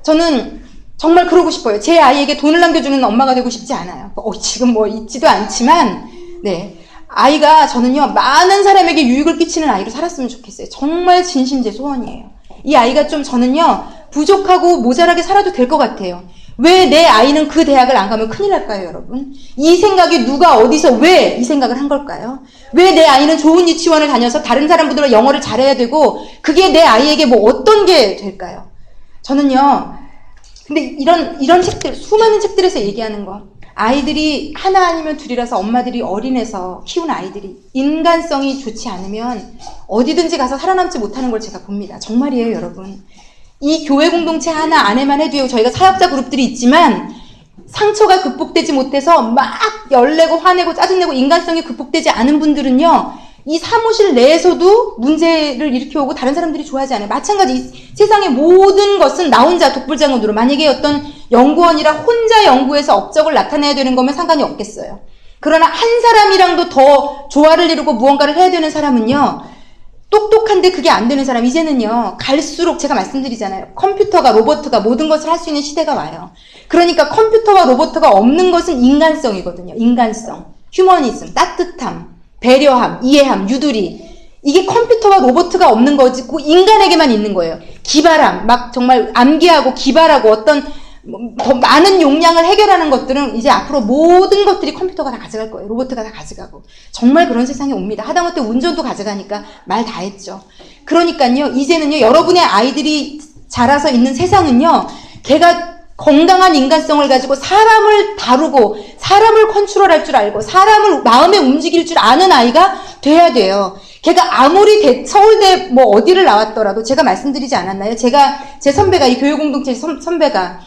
저는 정말 그러고 싶어요. 제 아이에게 돈을 남겨주는 엄마가 되고 싶지 않아요. 지금 뭐 있지도 않지만, 네. 아이가, 저는요, 많은 사람에게 유익을 끼치는 아이로 살았으면 좋겠어요. 정말 진심 제 소원이에요. 이 아이가 좀, 저는요, 부족하고 모자라게 살아도 될 것 같아요. 왜 내 아이는 그 대학을 안 가면 큰일 날까요, 여러분? 이 생각이 누가 어디서 왜 이 생각을 한 걸까요? 왜 내 아이는 좋은 유치원을 다녀서 다른 사람보다 영어를 잘해야 되고, 그게 내 아이에게 뭐 어떤 게 될까요? 저는요, 근데 이런 책들, 수많은 책들에서 얘기하는 거, 아이들이 하나 아니면 둘이라서 엄마들이 어린애서 키운 아이들이 인간성이 좋지 않으면 어디든지 가서 살아남지 못하는 걸 제가 봅니다. 정말이에요, 여러분. 이 교회 공동체 하나 안에만 해도요, 저희가 사역자 그룹들이 있지만 상처가 극복되지 못해서 막 열내고 화내고 짜증내고 인간성이 극복되지 않은 분들은요, 이 사무실 내에서도 문제를 일으켜오고 다른 사람들이 좋아하지 않아요. 마찬가지, 세상의 모든 것은 나 혼자 독불장군으로, 만약에 어떤 연구원이라 혼자 연구해서 업적을 나타내야 되는 거면 상관이 없겠어요. 그러나 한 사람이랑도 더 조화를 이루고 무언가를 해야 되는 사람은요, 똑똑한데 그게 안 되는 사람, 이제는요, 갈수록 제가 말씀드리잖아요. 컴퓨터가, 로버트가 모든 것을 할 수 있는 시대가 와요. 그러니까 컴퓨터와 로버트가 없는 것은 인간성이거든요. 인간성, 휴머니즘, 따뜻함, 배려함, 이해함, 유두리. 이게 컴퓨터와 로봇가 없는 거지, 그 인간에게만 있는 거예요. 기발함, 막 정말 암기하고 기발하고 어떤 더 많은 용량을 해결하는 것들은 이제 앞으로 모든 것들이 컴퓨터가 다 가져갈 거예요. 로봇가 다 가져가고. 정말 그런 세상이 옵니다. 하다못해 운전도 가져가니까 말 다 했죠. 그러니까요, 이제는요, 여러분의 아이들이 자라서 있는 세상은요, 걔가 건강한 인간성을 가지고 사람을 다루고 사람을 컨트롤할 줄 알고 사람을 마음에 움직일 줄 아는 아이가 돼야 돼요. 걔가 아무리 서울대 뭐 어디를 나왔더라도 제가 말씀드리지 않았나요? 제 선배가 이 교육공동체 선배가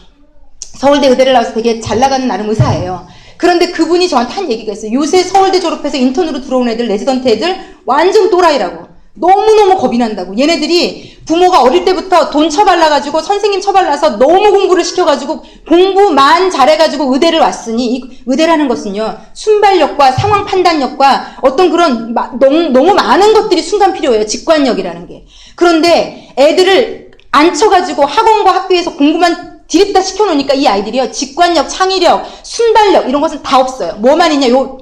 서울대 의대를 나와서 되게 잘 나가는 나름 의사예요. 그런데 그분이 저한테 한 얘기가 있어요. 요새 서울대 졸업해서 인턴으로 들어온 애들, 레지던트 애들 완전 또라이라고. 너무너무 겁이 난다고. 얘네들이 부모가 어릴 때부터 돈 처발라가지고 선생님 처발라서 너무 공부를 시켜가지고 공부만 잘해가지고 의대를 왔으니 이 의대라는 것은요. 순발력과 상황 판단력과 어떤 그런 너무 많은 것들이 순간 필요해요. 직관력이라는 게. 그런데 애들을 앉혀가지고 학원과 학교에서 공부만 디립다 시켜놓으니까 이 아이들이요. 직관력, 창의력, 순발력 이런 것은 다 없어요. 뭐만 있냐. 요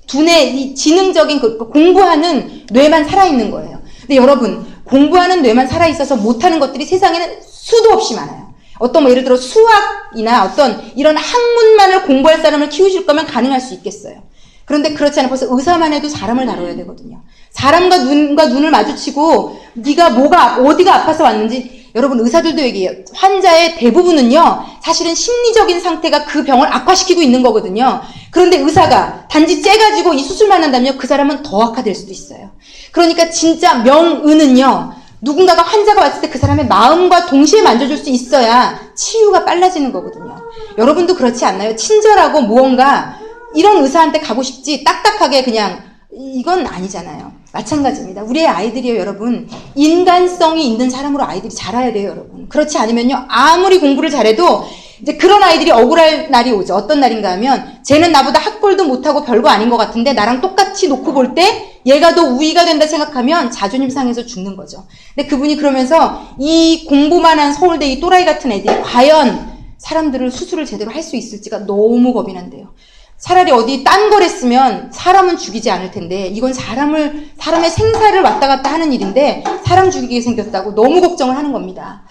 두뇌 이 지능적인 그 공부하는 뇌만 살아있는 거예요. 근데 여러분 공부하는 뇌만 살아있어서 못하는 것들이 세상에는 수도 없이 많아요. 어떤 뭐 예를 들어 수학이나 어떤 이런 학문만을 공부할 사람을 키우실 거면 가능할 수 있겠어요. 그런데 그렇지 않아요. 벌써 의사만 해도 사람을 다뤄야 되거든요. 사람과 눈을 마주치고 네가 어디가 아파서 왔는지 여러분 의사들도 얘기해요. 환자의 대부분은요. 사실은 심리적인 상태가 그 병을 악화시키고 있는 거거든요. 그런데 의사가 단지 째가지고 이 수술만 한다면 그 사람은 더 악화될 수도 있어요. 그러니까 진짜 명의는요. 누군가가 환자가 왔을 때 그 사람의 마음과 동시에 만져줄 수 있어야 치유가 빨라지는 거거든요. 여러분도 그렇지 않나요? 친절하고 무언가 이런 의사한테 가고 싶지 딱딱하게 그냥 이건 아니잖아요. 마찬가지입니다. 우리의 아이들이요, 여러분. 인간성이 있는 사람으로 아이들이 자라야 돼요, 여러분. 그렇지 않으면요, 아무리 공부를 잘해도 이제 그런 아이들이 억울할 날이 오죠. 어떤 날인가 하면 쟤는 나보다 학벌도 못하고 별거 아닌 것 같은데 나랑 똑같이 놓고 볼 때 얘가 더 우위가 된다 생각하면 자존심 상해서 죽는 거죠. 근데 그분이 그러면서 이 공부만 한 서울대 이 또라이 같은 애들이 과연 사람들을 수술을 제대로 할 수 있을지가 너무 겁이 난대요. 차라리 어디 딴 걸 했으면 사람은 죽이지 않을 텐데 이건 사람의 생사를 왔다 갔다 하는 일인데 사람 죽이게 생겼다고 너무 걱정을 하는 겁니다.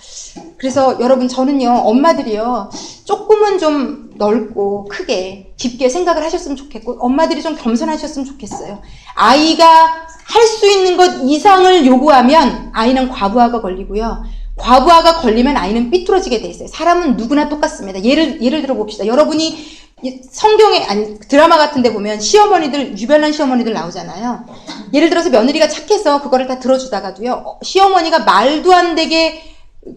그래서 여러분 저는요 엄마들이요 조금은 좀 넓고 크게 깊게 생각을 하셨으면 좋겠고 엄마들이 좀 겸손하셨으면 좋겠어요. 아이가 할 수 있는 것 이상을 요구하면 아이는 과부하가 걸리고요. 과부하가 걸리면 아이는 삐뚤어지게 돼 있어요. 사람은 누구나 똑같습니다. 예를 들어 봅시다. 여러분이 성경에 아니 드라마 같은 데 보면 시어머니들 유별난 시어머니들 나오잖아요. 예를 들어서 며느리가 착해서 그거를 다 들어주다가도요. 시어머니가 말도 안 되게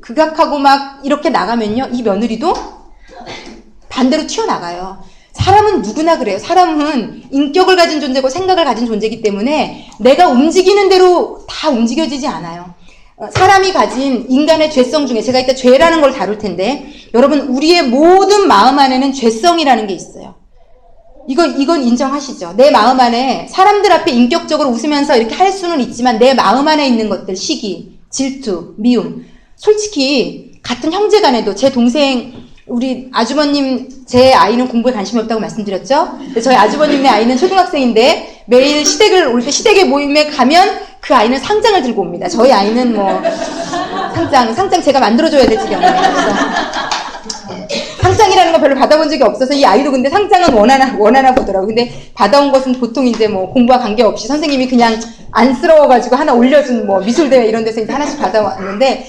극악하고 막 이렇게 나가면요. 이 며느리도 반대로 튀어나가요. 사람은 누구나 그래요. 사람은 인격을 가진 존재고 생각을 가진 존재이기 때문에 내가 움직이는 대로 다 움직여지지 않아요. 사람이 가진 인간의 죄성 중에 제가 이따 죄라는 걸 다룰 텐데 여러분 우리의 모든 마음 안에는 죄성이라는 게 있어요. 이건 인정하시죠? 내 마음 안에 사람들 앞에 인격적으로 웃으면서 이렇게 할 수는 있지만 내 마음 안에 있는 것들 시기, 질투, 미움 솔직히 같은 형제간에도 제 동생 우리 아주버님 제 아이는 공부에 관심이 없다고 말씀드렸죠? 근데 저희 아주버님의 아이는 초등학생인데 매일 시댁을 올 때 시댁의 모임에 가면 그 아이는 상장을 들고 옵니다. 저희 아이는 뭐 상장 제가 만들어줘야 될 지경이에요. 상장이라는 거 별로 받아본 적이 없어서 이 아이도 근데 상장은 원하나 보더라고요. 근데 받아온 것은 보통 이제 뭐 공부와 관계없이 선생님이 그냥 안쓰러워가지고 하나 올려준 뭐 미술대회 이런 데서 이제 하나씩 받아왔는데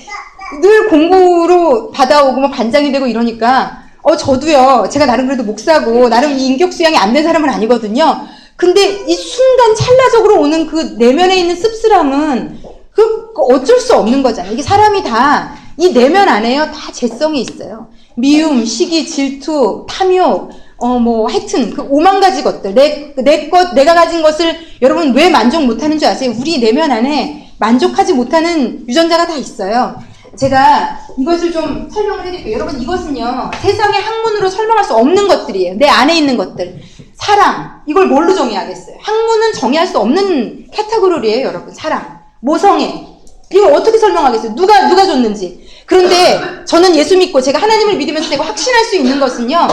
늘 공부로 받아오고 뭐 반장이 되고 이러니까 저도요. 제가 나름 그래도 목사고 나름 이 인격 수양이 안 된 사람은 아니거든요. 근데 이 순간 찰나적으로 오는 그 내면에 있는 씁쓸함은 그 어쩔 수 없는 거잖아요. 이게 사람이 다 이 내면 안에요. 다 죄성이 있어요. 미움, 시기, 질투, 탐욕, 뭐 하여튼 그 5만 가지 것들 내가 가진 것을 여러분 왜 만족 못하는 줄 아세요? 우리 내면 안에 만족하지 못하는 유전자가 다 있어요. 제가 이것을 좀 설명을 해드릴게요. 여러분 이것은요 세상의 학문으로 설명할 수 없는 것들이에요. 내 안에 있는 것들. 사랑 이걸 뭘로 정의하겠어요? 학문은 정의할 수 없는 카테고리예요. 여러분 사랑, 모성애 이걸 어떻게 설명하겠어요? 누가 줬는지. 그런데 저는 예수 믿고 제가 하나님을 믿으면서 제가 확신할 수 있는 것은요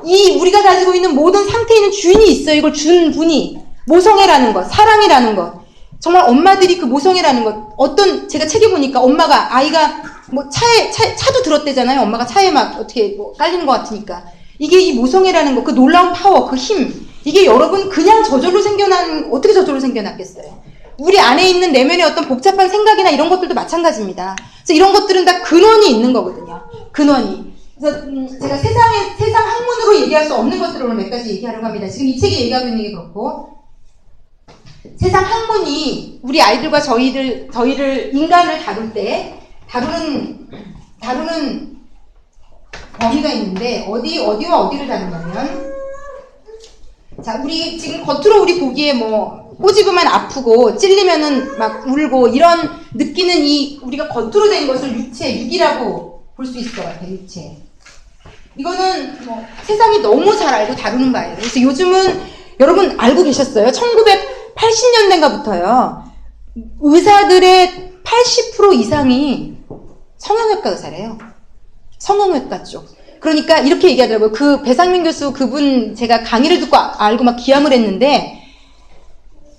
이 우리가 가지고 있는 모든 상태에 있는 주인이 있어요. 이걸 준 분이 모성애라는 것, 사랑이라는 것. 정말 엄마들이 그 모성애라는 것 제가 책에 보니까 엄마가 아이가 뭐 차도 들었대잖아요. 엄마가 차에 막 어떻게 뭐 깔리는 것 같으니까. 이게 이 모성애라는 거, 그 놀라운 파워, 그 힘, 이게 여러분 그냥 어떻게 저절로 생겨났겠어요? 우리 안에 있는 내면의 어떤 복잡한 생각이나 이런 것들도 마찬가지입니다. 그래서 이런 것들은 다 근원이 있는 거거든요. 근원이. 그래서 제가 세상 학문으로 얘기할 수 없는 것들을 오늘 몇 가지 얘기하려고 합니다. 지금 이 책이 얘기하고 있는 게 그렇고, 세상 학문이 우리 아이들과 저희를 인간을 다룰 때 다루는 범위가 있는데 어디와 어디를 다루냐면, 자, 우리 지금 겉으로 우리 보기에 뭐 꼬집으면 아프고 찔리면은 막 울고 이런 느끼는 이 우리가 겉으로 된 것을 육이라고 볼 수 있을 것 같아요. 육체. 이거는 뭐 세상이 너무 잘 알고 다루는 바예요. 그래서 요즘은 여러분 알고 계셨어요? 1980년대인가부터요. 의사들의 80% 이상이 성형외과 의사래요. 성형외과 쪽. 그러니까 이렇게 얘기하더라고요. 그 배상민 교수 그분 제가 강의를 듣고 알고 막 기함을 했는데,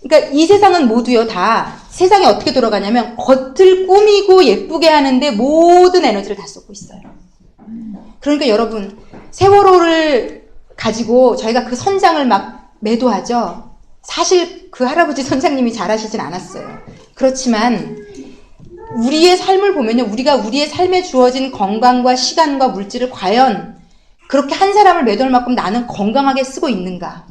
그러니까 이 세상은 모두요 다 세상이 어떻게 돌아가냐면 겉을 꾸미고 예쁘게 하는데 모든 에너지를 다 쏟고 있어요. 그러니까 여러분 세월호를 가지고 저희가 그 선장을 막 매도하죠. 사실 그 할아버지 선장님이 잘하시진 않았어요. 그렇지만 우리의 삶을 보면요, 우리의 삶에 주어진 건강과 시간과 물질을 과연 그렇게 한 사람을 매도할 만큼 나는 건강하게 쓰고 있는가?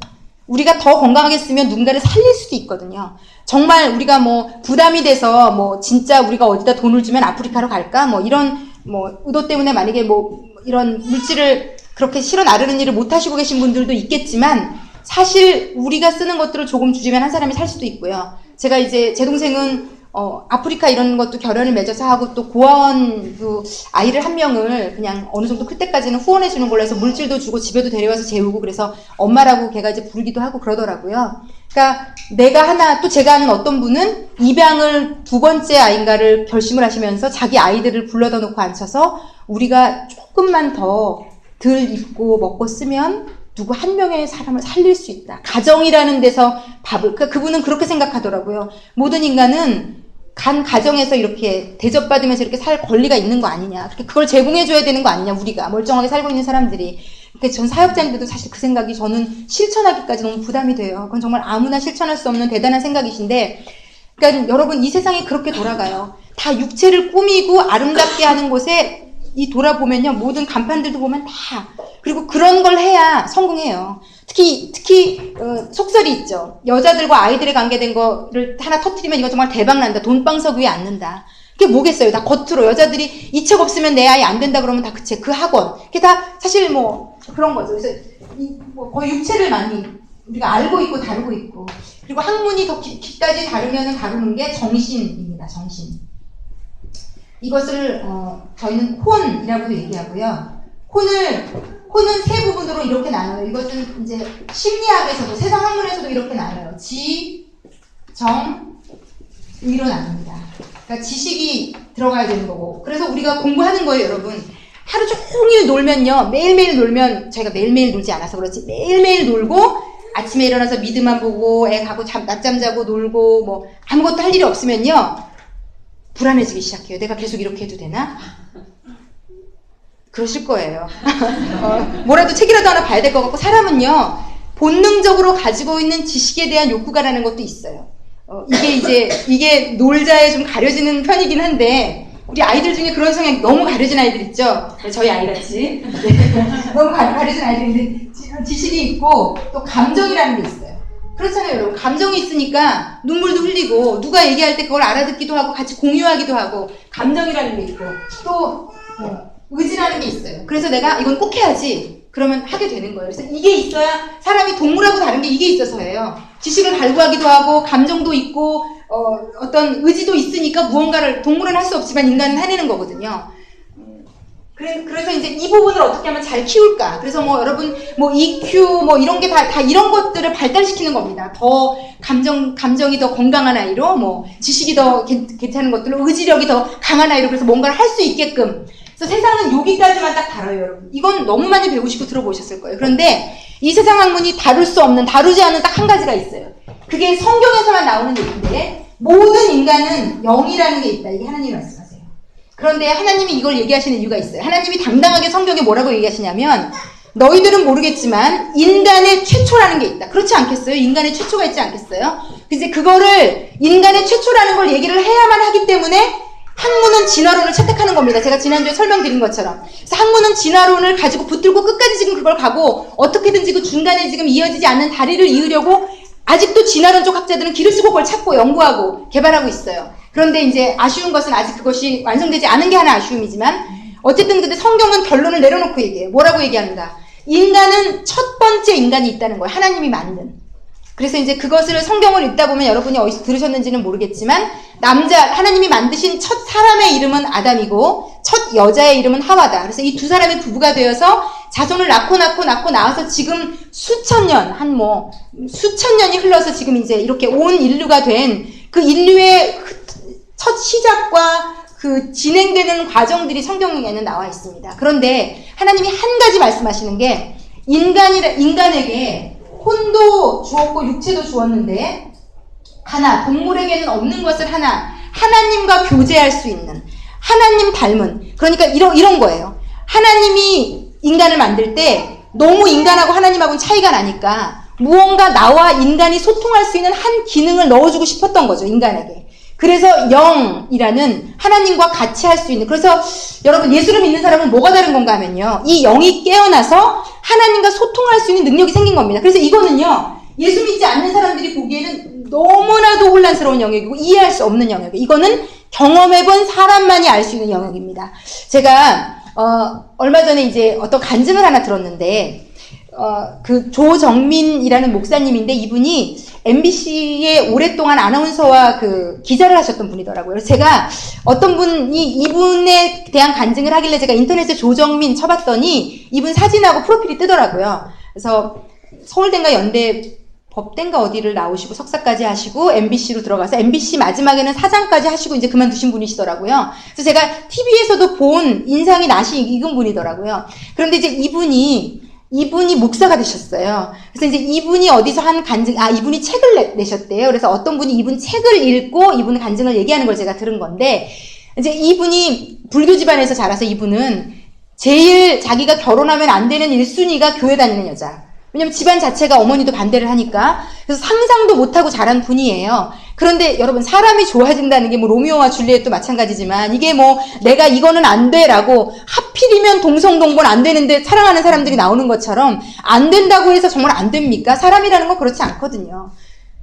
우리가 더 건강하게 쓰면 누군가를 살릴 수도 있거든요. 정말 우리가 뭐 부담이 돼서 뭐 진짜 우리가 어디다 돈을 주면 아프리카로 갈까? 뭐 이런 뭐 의도 때문에 만약에 뭐 이런 물질을 그렇게 실어 나르는 일을 못 하시고 계신 분들도 있겠지만, 사실 우리가 쓰는 것들을 조금 주시면 한 사람이 살 수도 있고요. 제가 이제 제 동생은 아프리카 이런 것도 결연을 맺어서 하고, 또 고아원 그 아이를 한 명을 그냥 어느 정도 클 때까지는 후원해 주는 걸로 해서 물질도 주고 집에도 데려와서 재우고, 그래서 엄마라고 걔가 이제 부르기도 하고 그러더라고요. 그러니까 내가 하나, 또 제가 아는 어떤 분은 입양을 2번째 아이인가를 결심을 하시면서 자기 아이들을 불러다 놓고 앉혀서 우리가 조금만 더 덜 입고 먹고 쓰면 누구 한 명의 사람을 살릴 수 있다. 가정이라는 데서 그러니까 그분은 그렇게 생각하더라고요. 모든 인간은 가정에서 이렇게 대접받으면서 이렇게 살 권리가 있는 거 아니냐. 그걸 제공해줘야 되는 거 아니냐. 우리가 멀쩡하게 살고 있는 사람들이. 그러니까 전 사역자인데도 사실 그 생각이 저는 실천하기까지 너무 부담이 돼요. 그건 정말 아무나 실천할 수 없는 대단한 생각이신데, 그러니까 여러분 이 세상이 그렇게 돌아가요. 다 육체를 꾸미고 아름답게 하는 곳에 이 돌아보면요, 모든 간판들도 보면 다, 그리고 그런 걸 해야 성공해요. 특히 속설이 있죠. 여자들과 아이들에 관계된 거를 하나 터뜨리면 이거 정말 대박 난다. 돈방석 위에 앉는다. 그게 뭐겠어요? 다 겉으로 여자들이 이 책 없으면 내 아이 안 된다 그러면 다 그 책, 그 학원, 그게 다 사실 뭐 그런 거죠. 그래서 뭐 거의 육체를 많이 우리가 알고 있고 다루고 있고, 그리고 학문이 더 깊까지 다루는 게 정신입니다. 정신. 이것을 저희는 혼이라고도 얘기하고요. 혼은 세 부분으로 이렇게 나눠요. 이것은 이제 심리학에서도, 세상 학문에서도 이렇게 나눠요. 지, 정, 의로 나눕니다. 그러니까 지식이 들어가야 되는 거고. 그래서 우리가 공부하는 거예요, 여러분. 하루 종일 놀면요, 매일매일 놀면, 저희가 매일매일 놀지 않아서 그렇지, 매일매일 놀고 아침에 일어나서 미드만 보고 애 가고 낮잠 자고 놀고 뭐 아무것도 할 일이 없으면요, 불안해지기 시작해요. 내가 계속 이렇게 해도 되나? 그러실 거예요. 뭐라도 책이라도 하나 봐야 될 것 같고, 사람은요, 본능적으로 가지고 있는 지식에 대한 욕구가라는 것도 있어요. 이게 놀자에 좀 가려지는 편이긴 한데, 우리 아이들 중에 그런 성향이 너무 가려진 아이들 있죠? 저희 아이같이. 너무 가려진 아이들인데, 지식이 있고, 또 감정이라는 게 있어요. 그렇잖아요, 여러분. 감정이 있으니까 눈물도 흘리고, 누가 얘기할 때 그걸 알아듣기도 하고, 같이 공유하기도 하고, 감정이라는 게 있고, 또, 의지라는 게 있어요. 그래서 내가 이건 꼭 해야지. 그러면 하게 되는 거예요. 그래서 이게 있어야, 사람이 동물하고 다른 게 이게 있어서예요. 지식을 갈구하기도 하고, 감정도 있고, 어떤 의지도 있으니까 무언가를, 동물은 할 수 없지만 인간은 해내는 거거든요. 그래서 이제 이 부분을 어떻게 하면 잘 키울까. 그래서 뭐 여러분, 뭐 EQ, 뭐 이런 게 다 이런 것들을 발달시키는 겁니다. 더 감정이 더 건강한 아이로, 뭐 지식이 더 괜찮은 것들로, 의지력이 더 강한 아이로, 그래서 뭔가를 할 수 있게끔. 그래서 세상은 여기까지만 딱 다뤄요, 여러분. 이건 너무 많이 배우시고 들어보셨을 거예요. 그런데 이 세상 학문이 다루지 않은 딱 한 가지가 있어요. 그게 성경에서만 나오는 얘기인데, 모든 인간은 영이라는 게 있다. 이게 하나님이 말씀하세요. 그런데 하나님이 이걸 얘기하시는 이유가 있어요. 하나님이 당당하게 성경에 뭐라고 얘기하시냐면 너희들은 모르겠지만 인간의 최초라는 게 있다. 그렇지 않겠어요? 인간의 최초가 있지 않겠어요? 이제 그거를 인간의 최초라는 걸 얘기를 해야만 하기 때문에 학문은 진화론을 채택하는 겁니다. 제가 지난주에 설명드린 것처럼. 그래서 학문은 진화론을 가지고 붙들고 끝까지 지금 그걸 가고 어떻게든지 그 중간에 지금 이어지지 않는 다리를 이으려고 아직도 진화론 쪽 학자들은 길을 쓰고 그걸 찾고 연구하고 개발하고 있어요. 그런데 이제 아쉬운 것은 아직 그것이 완성되지 않은 게 하나 아쉬움이지만 어쨌든 근데 성경은 결론을 내려놓고 얘기해요. 뭐라고 얘기합니다. 인간은 첫 번째 인간이 있다는 거예요. 하나님이 만든. 그래서 이제 그것을 성경을 읽다 보면 여러분이 어디서 들으셨는지는 모르겠지만 하나님이 만드신 첫 사람의 이름은 아담이고 첫 여자의 이름은 하와다. 그래서 이 두 사람이 부부가 되어서 자손을 낳고 나와서 지금 수천 년이 흘러서 지금 이제 이렇게 온 인류가 된 그 인류의 첫 시작과 그 진행되는 과정들이 성경에는 나와 있습니다. 그런데 하나님이 한 가지 말씀하시는 게 인간에게 혼도 주었고 육체도 주었는데 동물에게는 없는 것을 하나님과 교제할 수 있는 하나님 닮은 그러니까 이런 거예요. 하나님이 인간을 만들 때 너무 인간하고 하나님하고는 차이가 나니까 무언가 나와 인간이 소통할 수 있는 한 기능을 넣어주고 싶었던 거죠. 인간에게. 그래서 영이라는 하나님과 같이 할 수 있는 그래서 여러분 예수를 믿는 사람은 뭐가 다른 건가 하면요. 이 영이 깨어나서 하나님과 소통할 수 있는 능력이 생긴 겁니다. 그래서 이거는요. 예수 믿지 않는 사람들이 보기에는 너무나도 혼란스러운 영역이고 이해할 수 없는 영역이에요. 이거는 경험해본 사람만이 알 수 있는 영역입니다. 제가 얼마 전에 이제 어떤 간증을 하나 들었는데 그 조정민이라는 목사님인데 이분이 MBC에 오랫동안 아나운서와 그 기자를 하셨던 분이더라고요. 그래서 제가 어떤 분이 이분에 대한 간증을 하길래 제가 인터넷에 조정민 쳐봤더니 이분 사진하고 프로필이 뜨더라고요. 그래서 서울대인가 연대 법대인가 어디를 나오시고 석사까지 하시고 MBC로 들어가서 MBC 마지막에는 사장까지 하시고 이제 그만두신 분이시더라고요. 그래서 제가 TV에서도 본 인상이 낯이 익은 분이더라고요. 그런데 이제 이분이 목사가 되셨어요. 그래서 이제 이분이 어디서 한 이분이 책을 내셨대요. 그래서 어떤 분이 이분 책을 읽고 이분 간증을 얘기하는 걸 제가 들은 건데, 이제 이분이 불교 집안에서 자라서 이분은 제일 자기가 결혼하면 안 되는 1순위가 교회 다니는 여자. 왜냐면 집안 자체가 어머니도 반대를 하니까. 그래서 상상도 못하고 자란 분이에요. 그런데 여러분, 사람이 좋아진다는 게 뭐 로미오와 줄리엣도 마찬가지지만 이게 뭐 내가 이거는 안 돼라고 하필이면 동성동본 안 되는데 사랑하는 사람들이 나오는 것처럼 안 된다고 해서 정말 안 됩니까? 사람이라는 건 그렇지 않거든요.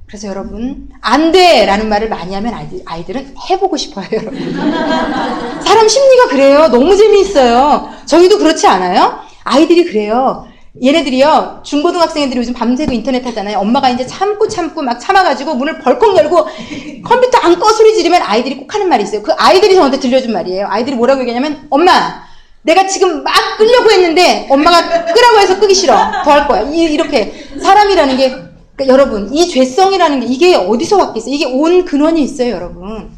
그래서 여러분, 안 돼라는 말을 많이 하면 아이들은 해보고 싶어요, 여러분. 사람 심리가 그래요. 너무 재미있어요. 저희도 그렇지 않아요? 아이들이 그래요. 얘네들이요, 중고등학생들이 요즘 밤새고 인터넷 하잖아요. 엄마가 이제 참고 막 참아가지고 문을 벌컥 열고 컴퓨터 안 꺼 소리 지르면 아이들이 꼭 하는 말이 있어요. 그 아이들이 저한테 들려준 말이에요. 아이들이 뭐라고 얘기하냐면, 엄마, 내가 지금 막 끄려고 했는데 엄마가 끄라고 해서 끄기 싫어. 더 할 거야. 이렇게. 사람이라는 게, 그러니까 여러분, 이 죄성이라는 게 이게 어디서 왔겠어요? 이게 온 근원이 있어요, 여러분.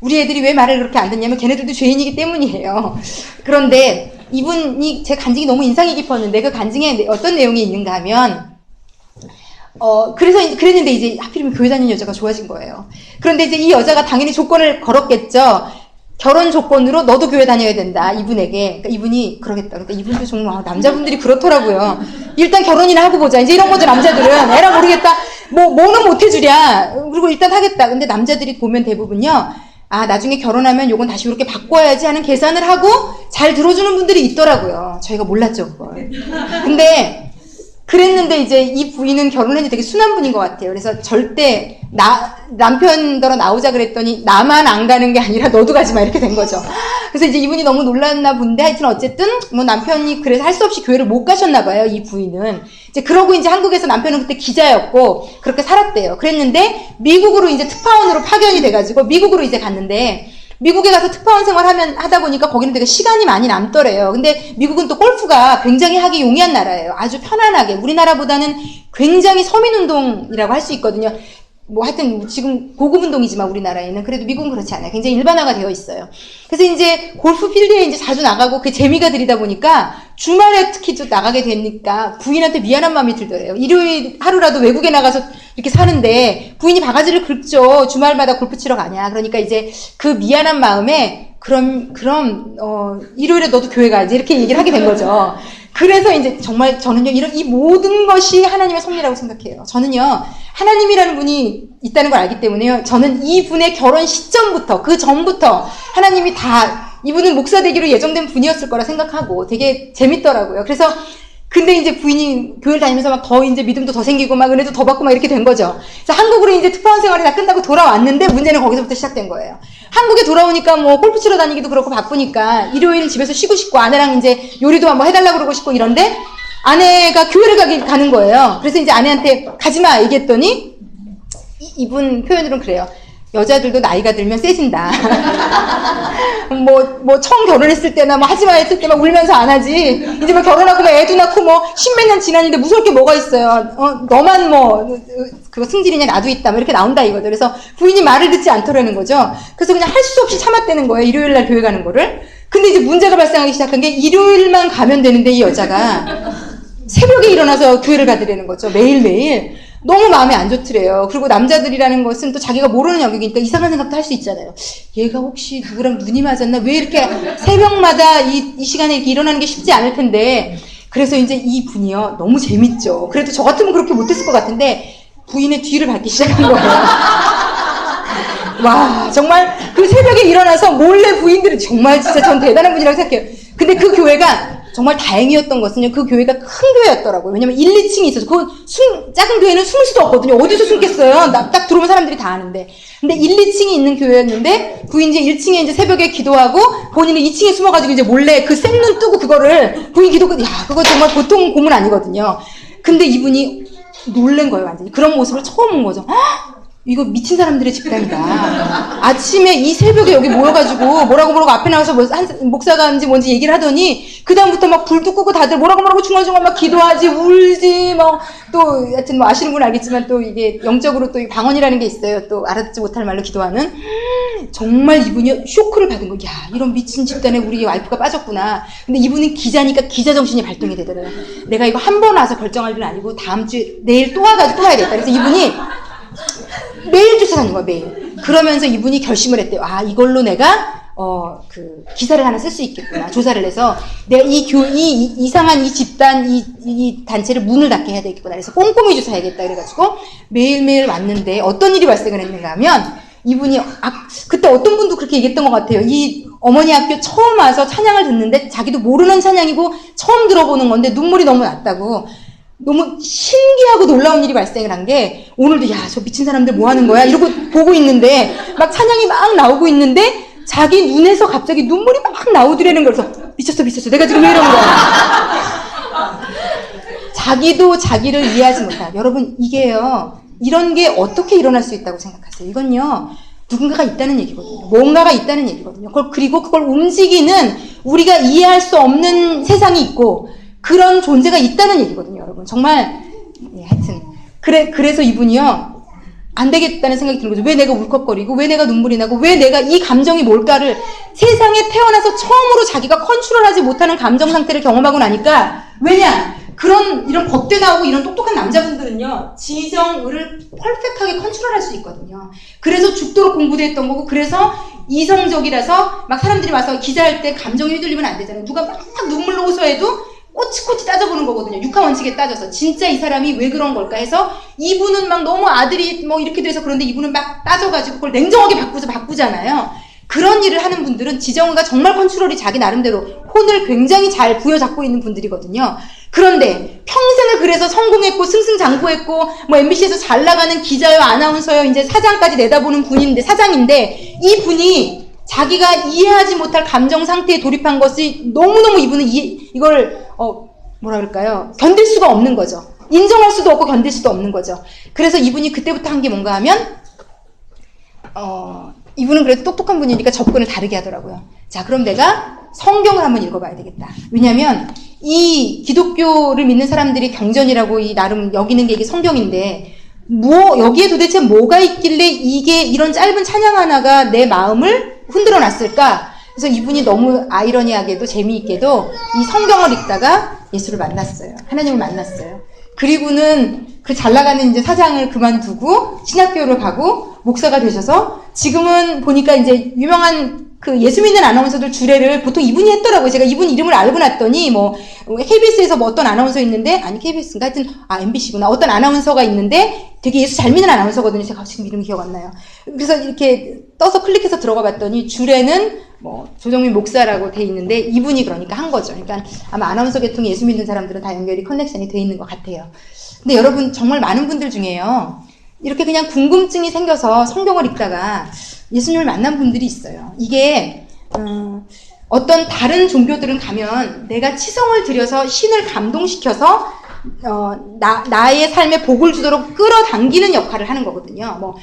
우리 애들이 왜 말을 그렇게 안 듣냐면 걔네들도 죄인이기 때문이에요. 그런데 이분이 제 간증이 너무 인상이 깊었는데 그 간증에 어떤 내용이 있는가 하면 그랬는데 이제 하필이면 교회 다니는 여자가 좋아진 거예요. 그런데 이제 이 여자가 당연히 조건을 걸었겠죠. 결혼 조건으로 너도 교회 다녀야 된다, 이분에게. 그러니까 이분이 그러겠다. 그러니까 이분도 정말 남자분들이 그렇더라고요. 일단 결혼이나 하고 보자. 이제 이런 거죠, 남자들은. 에라 모르겠다. 뭐는 못 해주랴. 그리고 일단 하겠다. 근데 남자들이 보면 대부분요. 나중에 결혼하면 요건 다시 이렇게 바꿔야지 하는 계산을 하고 잘 들어주는 분들이 있더라고요. 저희가 몰랐죠, 그걸. 근데 그랬는데 이제 이 부인은 결혼한 지 되게 순한 분인 것 같아요. 그래서 절대 남편더러 나오자 그랬더니 나만 안 가는 게 아니라 너도 가지 마, 이렇게 된 거죠. 그래서 이제 이분이 너무 놀랐나 본데 하여튼 어쨌든 뭐 남편이 그래서 할 수 없이 교회를 못 가셨나 봐요, 이 부인은. 이제 그러고 이제 한국에서 남편은 그때 기자였고 그렇게 살았대요. 그랬는데 미국으로 이제 특파원으로 파견이 돼가지고 미국으로 이제 갔는데 미국에 가서 특파원 하다 보니까 거기는 되게 시간이 많이 남더래요. 근데 미국은 또 골프가 굉장히 하기 용이한 나라예요. 아주 편안하게. 우리나라보다는 굉장히 서민운동이라고 할 수 있거든요. 뭐 하여튼 지금 고급 운동이지만 우리나라에는 그래도 미국은 그렇지 않아요. 굉장히 일반화가 되어 있어요. 그래서 이제 골프 필드에 이제 자주 나가고 그 재미가 들이다 보니까 주말에 특히 또 나가게 되니까 부인한테 미안한 마음이 들더래요. 일요일 하루라도 외국에 나가서 이렇게 사는데 부인이 바가지를 긁죠. 주말마다 골프 치러 가냐. 그러니까 이제 그 미안한 마음에 그럼 일요일에 너도 교회 가야지 이렇게 얘기를 하게 된 거죠. 그래서 이제 정말 저는요 이 모든 것이 하나님의 섭리라고 생각해요. 저는요 하나님이라는 분이 있다는 걸 알기 때문에요. 저는 이 분의 결혼 시점부터 그 전부터 하나님이 다 이분은 목사 되기로 예정된 분이었을 거라 생각하고 되게 재밌더라고요. 그래서 근데 이제 부인이 교회를 다니면서 막 더 이제 믿음도 더 생기고 막 은혜도 더 받고 막 이렇게 된 거죠. 그래서 한국으로 이제 특파원 생활이 다 끝나고 돌아왔는데 문제는 거기서부터 시작된 거예요. 한국에 돌아오니까 뭐 골프 치러 다니기도 그렇고 바쁘니까 일요일 집에서 쉬고 싶고 아내랑 이제 요리도 한번 해달라고 그러고 싶고 이런데 아내가 교회를 가는 거예요. 그래서 이제 아내한테 가지마 얘기했더니 이분 표현으로는 그래요. 여자들도 나이가 들면 세진다. 뭐, 처음 결혼했을 때나 뭐 하지마 했을 때 막 울면서 안 하지. 이제 뭐 결혼하고 뭐 애도 낳고 뭐 십몇 년 지났는데 무서울 게 뭐가 있어요. 너만 뭐, 그거 승질이냐 나도 있다. 뭐 이렇게 나온다 이거죠. 그래서 부인이 말을 듣지 않더라는 거죠. 그래서 그냥 할 수 없이 참았다는 거예요. 일요일 날 교회 가는 거를. 근데 이제 문제가 발생하기 시작한 게 일요일만 가면 되는데 이 여자가 새벽에 일어나서 교회를 가더라는 거죠. 매일매일. 너무 마음에 안 좋더래요. 그리고 남자들이라는 것은 또 자기가 모르는 영역이니까 이상한 생각도 할 수 있잖아요. 얘가 혹시 누구랑 눈이 맞았나? 왜 이렇게 새벽마다 이 시간에 이렇게 일어나는 게 쉽지 않을 텐데. 그래서 이제 이 분이요. 너무 재밌죠. 그래도 저 같으면 그렇게 못했을 것 같은데 부인의 뒤를 밟기 시작한 거예요. 와, 정말 그 새벽에 일어나서 몰래 부인들은 정말 진짜 전 대단한 분이라고 생각해요. 근데 그 교회가 정말 다행이었던 것은요, 그 교회가 큰 교회였더라고요. 왜냐면 1, 2층이 있어서, 작은 교회는 숨을 수도 없거든요. 어디서 숨겠어요? 딱 들어오면 사람들이 다 아는데. 근데 1, 2층이 있는 교회였는데, 부인 이제 1층에 이제 새벽에 기도하고, 본인은 2층에 숨어가지고 이제 몰래 그 생눈 뜨고 그거를, 부인 그거 정말 보통 고문 아니거든요. 근데 이분이 놀란 거예요, 완전히. 그런 모습을 처음 본 거죠. 이거 미친 사람들의 집단이다. 아침에 이 새벽에 여기 모여가지고 뭐라고 앞에 나와서 목사가인지 뭔지 얘기를 하더니 그다음부터 막 불도 끄고 다들 뭐라고 중얼중얼 막 기도하지 울지 또 하여튼 뭐 아시는 분은 알겠지만 또 이게 영적으로 또 방언이라는 게 있어요. 또 알아듣지 못할 말로 기도하는. 정말 이분이 쇼크를 받은 거야. 이런 미친 집단에 우리 와이프가 빠졌구나. 근데 이분은 기자니까 기자 정신이 발동이 되더라고요. 내가 이거 한 번 와서 결정할 일은 아니고 다음 주에 내일 또 와가지고 또 와야겠다. 그래서 이분이 매일 쫓아다닌 거야, 매일. 그러면서 이분이 결심을 했대요. 이걸로 내가, 기사를 하나 쓸 수 있겠구나. 조사를 해서, 내가 이상한 이 집단, 이 단체를 문을 닫게 해야 되겠구나. 그래서 꼼꼼히 조사해야겠다. 그래가지고, 매일매일 왔는데, 어떤 일이 발생을 했는가 하면, 이분이, 그때 어떤 분도 그렇게 얘기했던 것 같아요. 이 어머니 학교 처음 와서 찬양을 듣는데, 자기도 모르는 찬양이고, 처음 들어보는 건데, 눈물이 너무 났다고. 너무 신기하고 놀라운 일이 발생을 한 게 오늘도 저 미친 사람들 뭐 하는 거야? 이러고 보고 있는데 막 찬양이 막 나오고 있는데 자기 눈에서 갑자기 눈물이 막 나오더라는 거라서 미쳤어 내가 지금 왜 이런 거야? 자기도 자기를 이해하지 못한 여러분 이게요 이런 게 어떻게 일어날 수 있다고 생각하세요? 이건요 누군가가 있다는 얘기거든요. 뭔가가 있다는 얘기거든요. 그리고 그걸 움직이는 우리가 이해할 수 없는 세상이 있고 그런 존재가 있다는 얘기거든요, 여러분. 정말, 하여튼. 그래서 이분이요, 안 되겠다는 생각이 드는 거죠. 왜 내가 울컥거리고, 왜 내가 눈물이 나고, 왜 내가 이 감정이 뭘까를 세상에 태어나서 처음으로 자기가 컨트롤하지 못하는 감정 상태를 경험하고 나니까, 이런 법대 나오고 이런 똑똑한 남자분들은요, 지정의를 퍼펙트하게 컨트롤할 수 있거든요. 그래서 죽도록 공부도 했던 거고, 그래서 이성적이라서 막 사람들이 와서 기자할 때 감정이 휘둘리면 안 되잖아요. 누가 막 눈물로 호소해도 꼬치꼬치 따져보는 거거든요. 육하 원칙에 따져서. 진짜 이 사람이 왜 그런 걸까 해서 이분은 막 너무 아들이 뭐 이렇게 돼서 그런데 이분은 막 따져가지고 그걸 냉정하게 바꾸잖아요. 그런 일을 하는 분들은 지정의가 정말 컨트롤이 자기 나름대로 혼을 굉장히 잘 부여잡고 있는 분들이거든요. 그런데 평생을 그래서 성공했고 승승장구했고 뭐 MBC에서 잘 나가는 기자요 아나운서요 이제 사장까지 내다보는 분인데 사장인데 이 분이 자기가 이해하지 못할 감정 상태에 돌입한 것이 너무너무 이분은 이걸 뭐라 그럴까요? 견딜 수가 없는 거죠. 인정할 수도 없고 견딜 수도 없는 거죠. 그래서 이분이 그때부터 한 게 뭔가 하면 이분은 그래도 똑똑한 분이니까 접근을 다르게 하더라고요. 자, 그럼 내가 성경을 한번 읽어봐야 되겠다. 왜냐면 이 기독교를 믿는 사람들이 경전이라고 이 나름 여기는 게 이게 성경인데 여기에 도대체 뭐가 있길래 이게 이런 짧은 찬양 하나가 내 마음을 흔들어 놨을까? 그래서 이분이 너무 아이러니하게도 재미있게도 이 성경을 읽다가 예수를 만났어요. 하나님을 만났어요. 그리고는 그 잘 나가는 이제 사장을 그만두고 신학교를 가고 목사가 되셔서 지금은 보니까 이제 유명한 그 예수 믿는 아나운서들 주례를 보통 이분이 했더라고요. 제가 이분 이름을 알고 났더니 KBS에서 어떤 아나운서 있는데, 아니 KBS인가 하여튼 MBC구나. 어떤 아나운서가 있는데 되게 예수 잘 믿는 아나운서거든요. 제가 지금 이름이 기억 안 나요. 그래서 이렇게 떠서 클릭해서 들어가 봤더니 주례는 조정민 목사라고 돼 있는데 이분이 그러니까 한 거죠. 그러니까 아마 아나운서 계통에 예수 믿는 사람들은 다 연결이 커넥션이 돼 있는 것 같아요. 근데 여러분 정말 많은 분들 중에요. 이렇게 그냥 궁금증이 생겨서 성경을 읽다가 예수님을 만난 분들이 있어요. 이게 어떤 다른 종교들은 가면 내가 치성을 들여서 신을 감동시켜서 나의 삶에 복을 주도록 끌어당기는 역할을 하는 거거든요. 뭐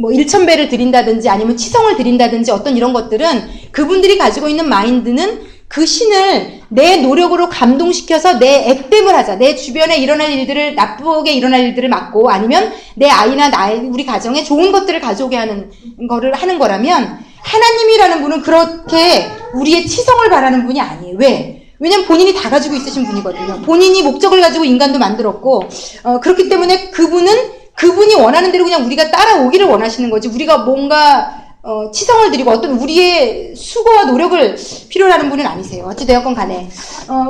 1,000배를 드린다든지 아니면 치성을 드린다든지 어떤 이런 것들은 그분들이 가지고 있는 마인드는 그 신을 내 노력으로 감동시켜서 내 액땜을 하자. 내 주변에 일어날 일들을, 나쁘게 일어날 일들을 막고 아니면 내 아이나 우리 가정에 좋은 것들을 가져오게 하는 거를 하는 거라면 하나님이라는 분은 그렇게 우리의 치성을 바라는 분이 아니에요. 왜? 왜냐면 본인이 다 가지고 있으신 분이거든요. 본인이 목적을 가지고 인간도 만들었고, 그렇기 때문에 그분이 원하는 대로 그냥 우리가 따라오기를 원하시는 거지. 우리가 뭔가 치성을 드리고 어떤 우리의 수고와 노력을 필요로 하는 분은 아니세요. 어찌되었건 간에.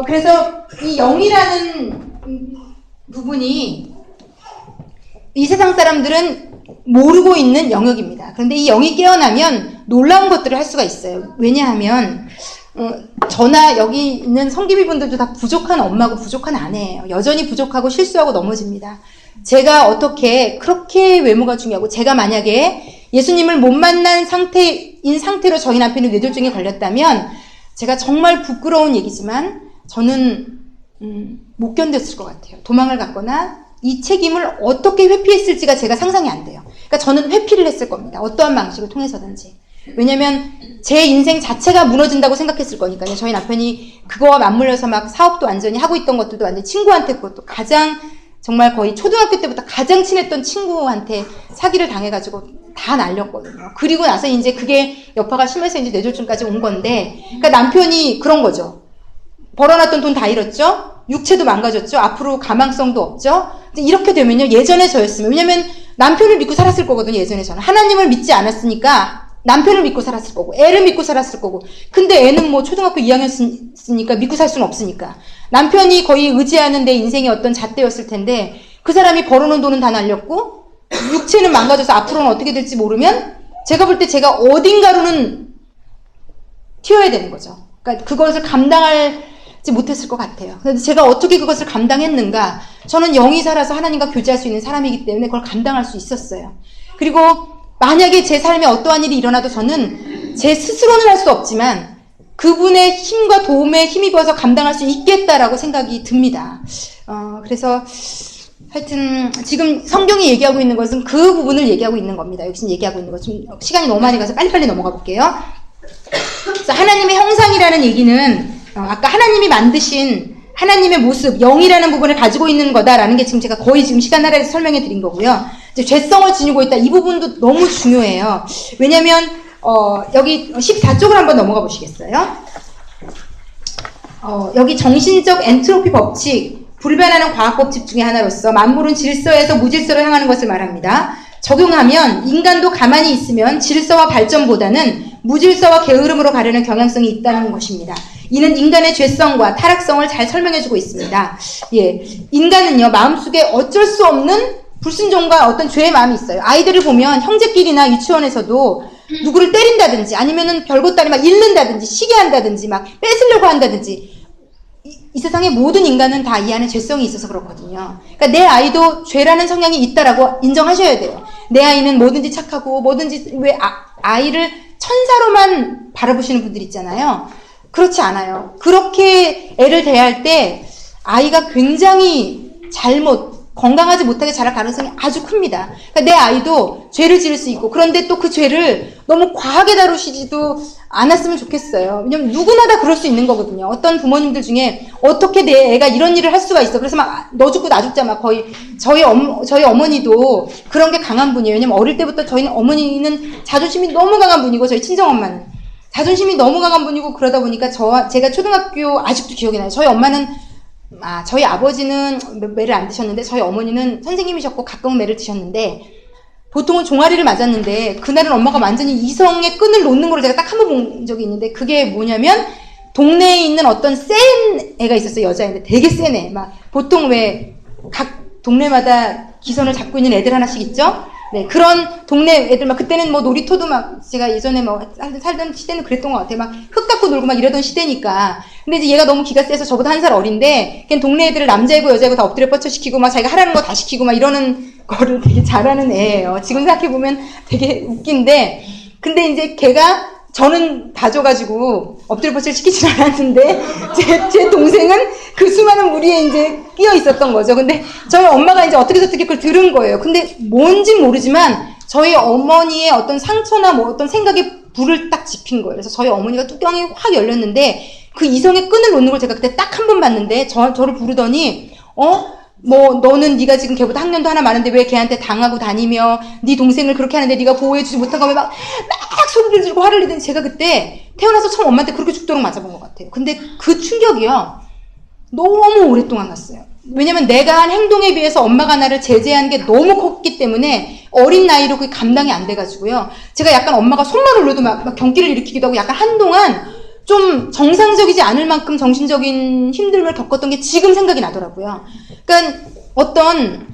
그래서 이 영이라는 부분이 이 세상 사람들은 모르고 있는 영역입니다. 그런데 이 영이 깨어나면 놀라운 것들을 할 수가 있어요. 왜냐하면 저나 여기 있는 성기비 분들도 다 부족한 엄마고 부족한 아내예요. 여전히 부족하고 실수하고 넘어집니다. 제가 어떻게 그렇게 외모가 중요하고 제가 만약에 예수님을 못 만난 상태로 저희 남편이 뇌졸중에 걸렸다면 제가 정말 부끄러운 얘기지만 저는 못 견뎠을 것 같아요. 도망을 갔거나 이 책임을 어떻게 회피했을지가 제가 상상이 안 돼요. 그러니까 저는 회피를 했을 겁니다. 어떠한 방식을 통해서든지. 왜냐면 제 인생 자체가 무너진다고 생각했을 거니까요. 저희 남편이 그거와 맞물려서 막 사업도 완전히 하고 있던 것들도 완전히 친구한테 그것도 가장 정말 거의 초등학교 때부터 가장 친했던 친구한테 사기를 당해가지고 다 날렸거든요. 그리고 나서 이제 그게 여파가 심해서 이제 뇌졸중까지 온 건데, 그러니까 남편이 그런 거죠. 벌어놨던 돈 다 잃었죠? 육체도 망가졌죠? 앞으로 가망성도 없죠? 이렇게 되면요, 예전에 저였으면, 왜냐면 남편을 믿고 살았을 거거든요, 예전에 저는. 하나님을 믿지 않았으니까 남편을 믿고 살았을 거고, 애를 믿고 살았을 거고. 근데 애는 뭐 초등학교 2학년이니까 믿고 살 수는 없으니까. 남편이 거의 의지하는 내 인생의 어떤 잣대였을 텐데, 그 사람이 벌어놓은 돈은 다 날렸고, 육체는 망가져서 앞으로는 어떻게 될지 모르면, 제가 볼 때 제가 어딘가로는 튀어야 되는 거죠. 그러니까 그것을 감당하지 못했을 것 같아요. 그래서 제가 어떻게 그것을 감당했는가? 저는 영이 살아서 하나님과 교제할 수 있는 사람이기 때문에 그걸 감당할 수 있었어요. 그리고 만약에 제 삶에 어떠한 일이 일어나도 저는 제 스스로는 할 수 없지만 그분의 힘과 도움에 힘입어서 감당할 수 있겠다라고 생각이 듭니다. 그래서 하여튼 지금 성경이 얘기하고 있는 것은 그 부분을 얘기하고 있는 겁니다. 여기서 얘기하고 있는 것. 좀 시간이 너무 많이 가서 빨리빨리 넘어가 볼게요. 그래서 하나님의 형상이라는 얘기는 아까 하나님이 만드신 하나님의 모습, 영이라는 부분을 가지고 있는 거다라는 게 지금 제가 거의 지금 시간 나라에서 설명해 드린 거고요. 이제 죄성을 지니고 있다. 이 부분도 너무 중요해요. 왜냐면 여기 14쪽을 한번 넘어가 보시겠어요? 여기 정신적 엔트로피 법칙, 불변하는 과학 법칙 중에 하나로서 만물은 질서에서 무질서로 향하는 것을 말합니다. 적용하면 인간도 가만히 있으면 질서와 발전보다는 무질서와 게으름으로 가려는 경향성이 있다는 것입니다. 이는 인간의 죄성과 타락성을 잘 설명해주고 있습니다. 예, 인간은요 마음속에 어쩔 수 없는 불순종과 어떤 죄의 마음이 있어요. 아이들을 보면 형제끼리나 유치원에서도 누구를 때린다든지 아니면은 별것도 아니 막 잃는다든지 시기한다든지 막 뺏으려고 한다든지 이 세상의 모든 인간은 다 이 안에 죄성이 있어서 그렇거든요. 그러니까 내 아이도 죄라는 성향이 있다라고 인정하셔야 돼요. 내 아이는 뭐든지 착하고 뭐든지 왜 아이를 천사로만 바라보시는 분들 있잖아요. 그렇지 않아요. 그렇게 애를 대할 때 아이가 굉장히 건강하지 못하게 자랄 가능성이 아주 큽니다. 그러니까 내 아이도 죄를 지을 수 있고 그런데 또 그 죄를 너무 과하게 다루시지도 않았으면 좋겠어요. 왜냐면 누구나 다 그럴 수 있는 거거든요. 어떤 부모님들 중에 어떻게 내 애가 이런 일을 할 수가 있어. 그래서 막 너 죽고 나 죽자 막 거의 저희 어머니도 그런 게 강한 분이에요. 왜냐면 어릴 때부터 저희 어머니는 자존심이 너무 강한 분이고 저희 친정엄마는 자존심이 너무 강한 분이고 그러다 보니까 제가 초등학교 아직도 기억이 나요. 저희 엄마는 저희 아버지는 매를 안 드셨는데 저희 어머니는 선생님이셨고 가끔은 매를 드셨는데 보통은 종아리를 맞았는데 그날은 엄마가 완전히 이성의 끈을 놓는 걸 제가 딱 한 번 본 적이 있는데 그게 뭐냐면 동네에 있는 어떤 센 애가 있었어요. 여자애인데 되게 센 애. 막 보통 왜 각 동네마다 기선을 잡고 있는 애들 하나씩 있죠? 네, 그런 동네 애들 막 그때는 뭐 놀이터도 막 제가 예전에 뭐 살던 시대는 그랬던 것 같아요. 막 흙 갖고 놀고 막 이러던 시대니까. 근데 이제 얘가 너무 기가 세서 저보다 한 살 어린데 걔는 동네 애들을 남자애고 여자애고 다 엎드려 뻗쳐 시키고 막 자기가 하라는 거 다 시키고 막 이러는 거를 되게 잘하는 애예요. 지금 생각해보면 되게 웃긴데 근데 이제 걔가 저는 봐줘가지고 엎드려 뻗쳐 시키진 않았는데 제 동생은 그 수많은 무리에 이제 끼어 있었던 거죠. 근데 저희 엄마가 이제 어떻게 저떻게 그걸 들은 거예요. 근데 뭔진 모르지만 저희 어머니의 어떤 상처나 뭐 어떤 생각에 불을 딱 지핀 거예요. 그래서 저희 어머니가 뚜껑이 확 열렸는데 그 이성의 끈을 놓는 걸 제가 그때 딱 한 번 봤는데 저를 부르더니 뭐 너는 네가 지금 걔보다 학년도 하나 많은데 왜 걔한테 당하고 다니며 네 동생을 그렇게 하는데 네가 보호해주지 못한 거면 막 소리를 지르고 화를 내더니 제가 그때 태어나서 처음 엄마한테 그렇게 죽도록 맞아본 것 같아요. 근데 그 충격이요 너무 오랫동안 갔어요. 왜냐면 내가 한 행동에 비해서 엄마가 나를 제재한 게 너무 컸기 때문에 어린 나이로 그게 감당이 안 돼가지고요. 제가 약간 엄마가 손만 올려도 막 경기를 일으키기도 하고 약간 한동안 좀 정상적이지 않을 만큼 정신적인 힘듦을 겪었던 게 지금 생각이 나더라고요. 그러니까 어떤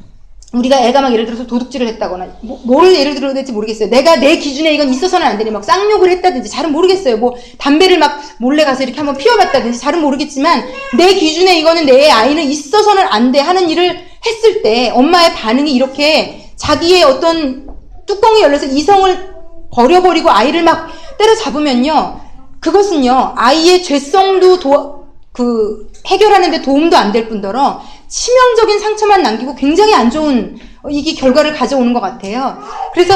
우리가 애가 막 예를 들어서 도둑질을 했다거나 뭘 예를 들어야 될지 모르겠어요. 내가 내 기준에 이건 있어서는 안 되니 막 쌍욕을 했다든지 잘은 모르겠어요. 뭐 담배를 막 몰래 가서 이렇게 한번 피워봤다든지 잘은 모르겠지만 내 기준에 이거는 내 아이는 있어서는 안 돼 하는 일을 했을 때 엄마의 반응이 이렇게 자기의 어떤 뚜껑이 열려서 이성을 버려버리고 아이를 막 때려잡으면요. 그것은요, 아이의 죄성도 해결하는 데 도움도 안 될 뿐더러 치명적인 상처만 남기고 굉장히 안 좋은 이게 결과를 가져오는 것 같아요. 그래서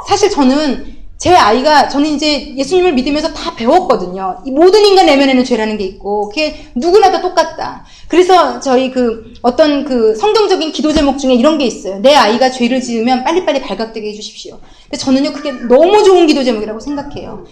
사실 저는 저는 이제 예수님을 믿으면서 다 배웠거든요. 이 모든 인간 내면에는 죄라는 게 있고, 그게 누구나 다 똑같다. 그래서 저희 어떤 성경적인 기도 제목 중에 이런 게 있어요. 내 아이가 죄를 지으면 빨리빨리 발각되게 해주십시오. 근데 저는요, 그게 너무 좋은 기도 제목이라고 생각해요.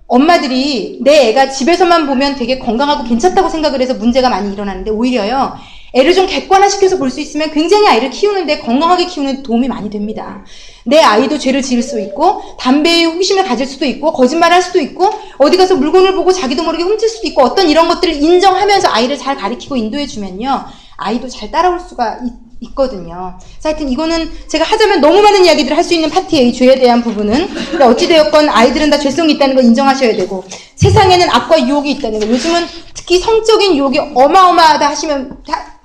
엄마들이 내 애가 집에서만 보면 되게 건강하고 괜찮다고 생각을 해서 문제가 많이 일어나는데 오히려요. 애를 좀 객관화시켜서 볼 수 있으면 굉장히 아이를 키우는데 건강하게 키우는 데 도움이 많이 됩니다. 내 아이도 죄를 지을 수 있고 담배에 호기심을 가질 수도 있고 거짓말할 수도 있고 어디 가서 물건을 보고 자기도 모르게 훔칠 수도 있고 어떤 이런 것들을 인정하면서 아이를 잘 가르치고 인도해주면요. 아이도 잘 따라올 수가 있거든요. 그래서 하여튼 이거는 제가 하자면 너무 많은 이야기들을 할 수 있는 파티예요. 이 죄에 대한 부분은. 근데 어찌되었건 아이들은 다 죄성이 있다는 걸 인정하셔야 되고 세상에는 악과 유혹이 있다는 거. 요즘은 특히 성적인 유혹이 어마어마하다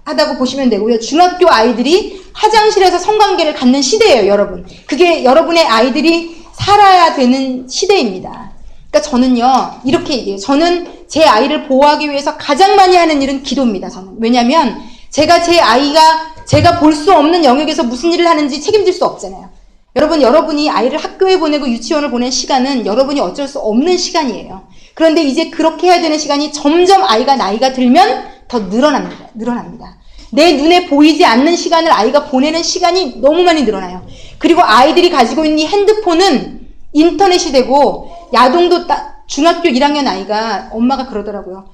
하다고 보시면 되고요. 중학교 아이들이 화장실에서 성관계를 갖는 시대예요, 여러분. 그게 여러분의 아이들이 살아야 되는 시대입니다. 그러니까 저는요, 이렇게 얘기해요. 저는 제 아이를 보호하기 위해서 가장 많이 하는 일은 기도입니다, 저는. 왜냐면 제가 제 아이가 제가 볼 수 없는 영역에서 무슨 일을 하는지 책임질 수 없잖아요. 여러분이 아이를 학교에 보내고 유치원을 보낸 시간은 여러분이 어쩔 수 없는 시간이에요. 그런데 이제 그렇게 해야 되는 시간이 점점 나이가 들면 더 늘어납니다. 내 눈에 보이지 않는 시간을 아이가 보내는 시간이 너무 많이 늘어나요. 그리고 아이들이 가지고 있는 이 핸드폰은 인터넷이 되고 야동도 중학교 1학년 아이가 엄마가 그러더라고요.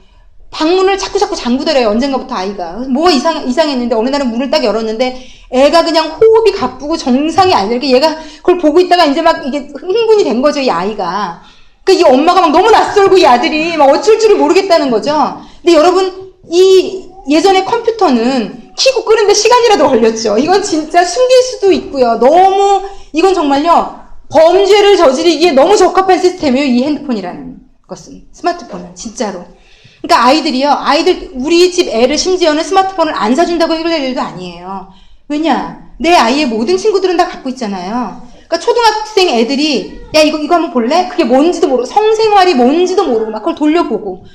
방문을 자꾸 잠그더래요. 언젠가부터 아이가. 뭐가 이상했는데 어느 날은 문을 딱 열었는데 애가 그냥 호흡이 가쁘고 정상이 아니라 얘가 그걸 보고 있다가 이제 막 이게 흥분이 된 거죠. 이 아이가. 그러니까 이 엄마가 막 너무 낯설고 이 아들이 막 어쩔 줄을 모르겠다는 거죠. 근데 여러분 예전에 컴퓨터는 켜고 끄는데 시간이라도 걸렸죠. 이건 진짜 숨길 수도 있고요. 이건 정말요. 범죄를 저지르기에 너무 적합한 시스템이에요. 이 핸드폰이라는 것은. 스마트폰은. 진짜로. 그러니까 우리 집 애를 심지어는 스마트폰을 안 사준다고 해결될 일도 아니에요. 왜냐? 내 아이의 모든 친구들은 다 갖고 있잖아요. 그러니까 초등학생 애들이, 야, 이거 한번 볼래? 그게 뭔지도 모르고, 성생활이 뭔지도 모르고, 막 그걸 돌려보고.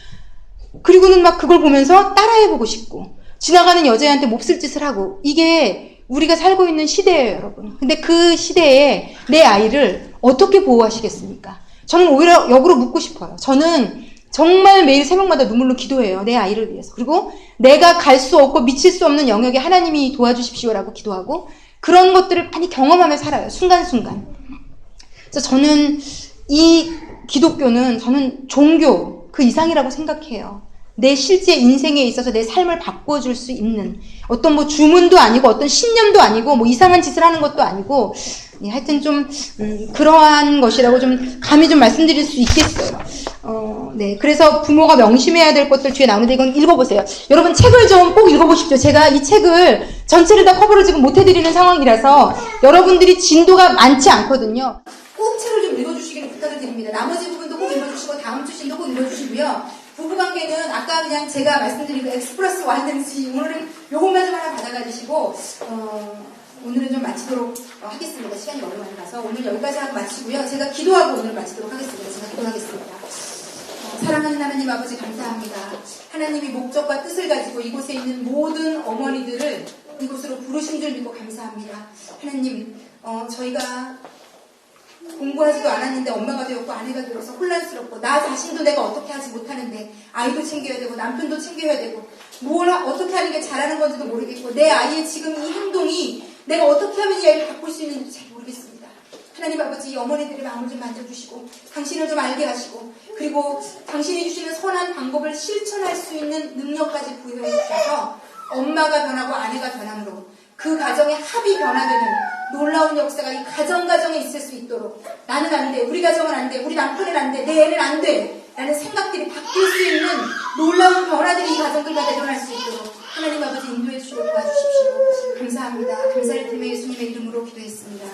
그리고는 막 그걸 보면서 따라해보고 싶고, 지나가는 여자애한테 몹쓸 짓을 하고, 이게 우리가 살고 있는 시대예요, 여러분. 근데 그 시대에 내 아이를 어떻게 보호하시겠습니까? 저는 오히려 역으로 묻고 싶어요. 저는 정말 매일 새벽마다 눈물로 기도해요. 내 아이를 위해서. 그리고 내가 갈 수 없고 미칠 수 없는 영역에 하나님이 도와주십시오라고 기도하고 그런 것들을 많이 경험하며 살아요. 순간순간. 그래서 저는 이 기독교는 저는 종교 그 이상이라고 생각해요. 내 실제 인생에 있어서 내 삶을 바꿔줄 수 있는 어떤 뭐 주문도 아니고 어떤 신념도 아니고 뭐 이상한 짓을 하는 것도 아니고 예, 하여튼 좀 그러한 것이라고 좀 감히 좀 말씀드릴 수 있겠어요. 네, 그래서 부모가 명심해야 될 것들 뒤에 나오는데 이건 읽어보세요. 여러분 책을 좀 꼭 읽어보십시오. 제가 이 책을 전체를 다 커버를 지금 못 해드리는 상황이라서 여러분들이 진도가 많지 않거든요. 꼭 책을 좀 읽어주시기를 부탁을 드립니다. 나머지 부분도 꼭 읽어주시고 다음 주신도 꼭 읽어주시고요. 부부관계는 아까 그냥 제가 말씀드린 그 X 플러스 Y든지 오늘은 요것만 좀 하나 받아가지시고 오늘은 좀 마치도록 하겠습니다. 시간이 너무 많이 가서 오늘 여기까지 하고 마치고요. 제가 기도하고 오늘 마치도록 하겠습니다. 제가 기도하겠습니다. 사랑하는 하나님 아버지 감사합니다. 하나님이 목적과 뜻을 가지고 이곳에 있는 모든 어머니들을 이곳으로 부르신 줄 믿고 감사합니다. 하나님 저희가 공부하지도 않았는데 엄마가 되었고 아내가 되어서 혼란스럽고 나 자신도 내가 어떻게 하지 못하는데 아이도 챙겨야 되고 남편도 챙겨야 되고 뭘 어떻게 하는 게 잘하는 건지도 모르겠고 내 아이의 지금 이 행동이 내가 어떻게 하면 이 아이를 바꿀 수 있는지 잘 모르겠습니다. 하나님 아버지 이 어머니들의 마음을 좀 만져주시고 당신을 좀 알게 하시고 그리고 당신이 주시는 선한 방법을 실천할 수 있는 능력까지 부여해 주셔서 엄마가 변하고 아내가 변함으로 그 가정의 합이 변화되는 놀라운 역사가 이 가정에 있을 수 있도록 나는 안 돼, 우리 가정은 안 돼, 우리 남편은 안 돼, 내 애는 안 돼 라는 생각들이 바뀔 수 있는 놀라운 변화들이 이 가정들마다 일어날 수 있도록 하나님 아버지 인도해 주시고 도와주십시오. 감사합니다. 감사를 드리며 예수님의 이름으로 기도했습니다.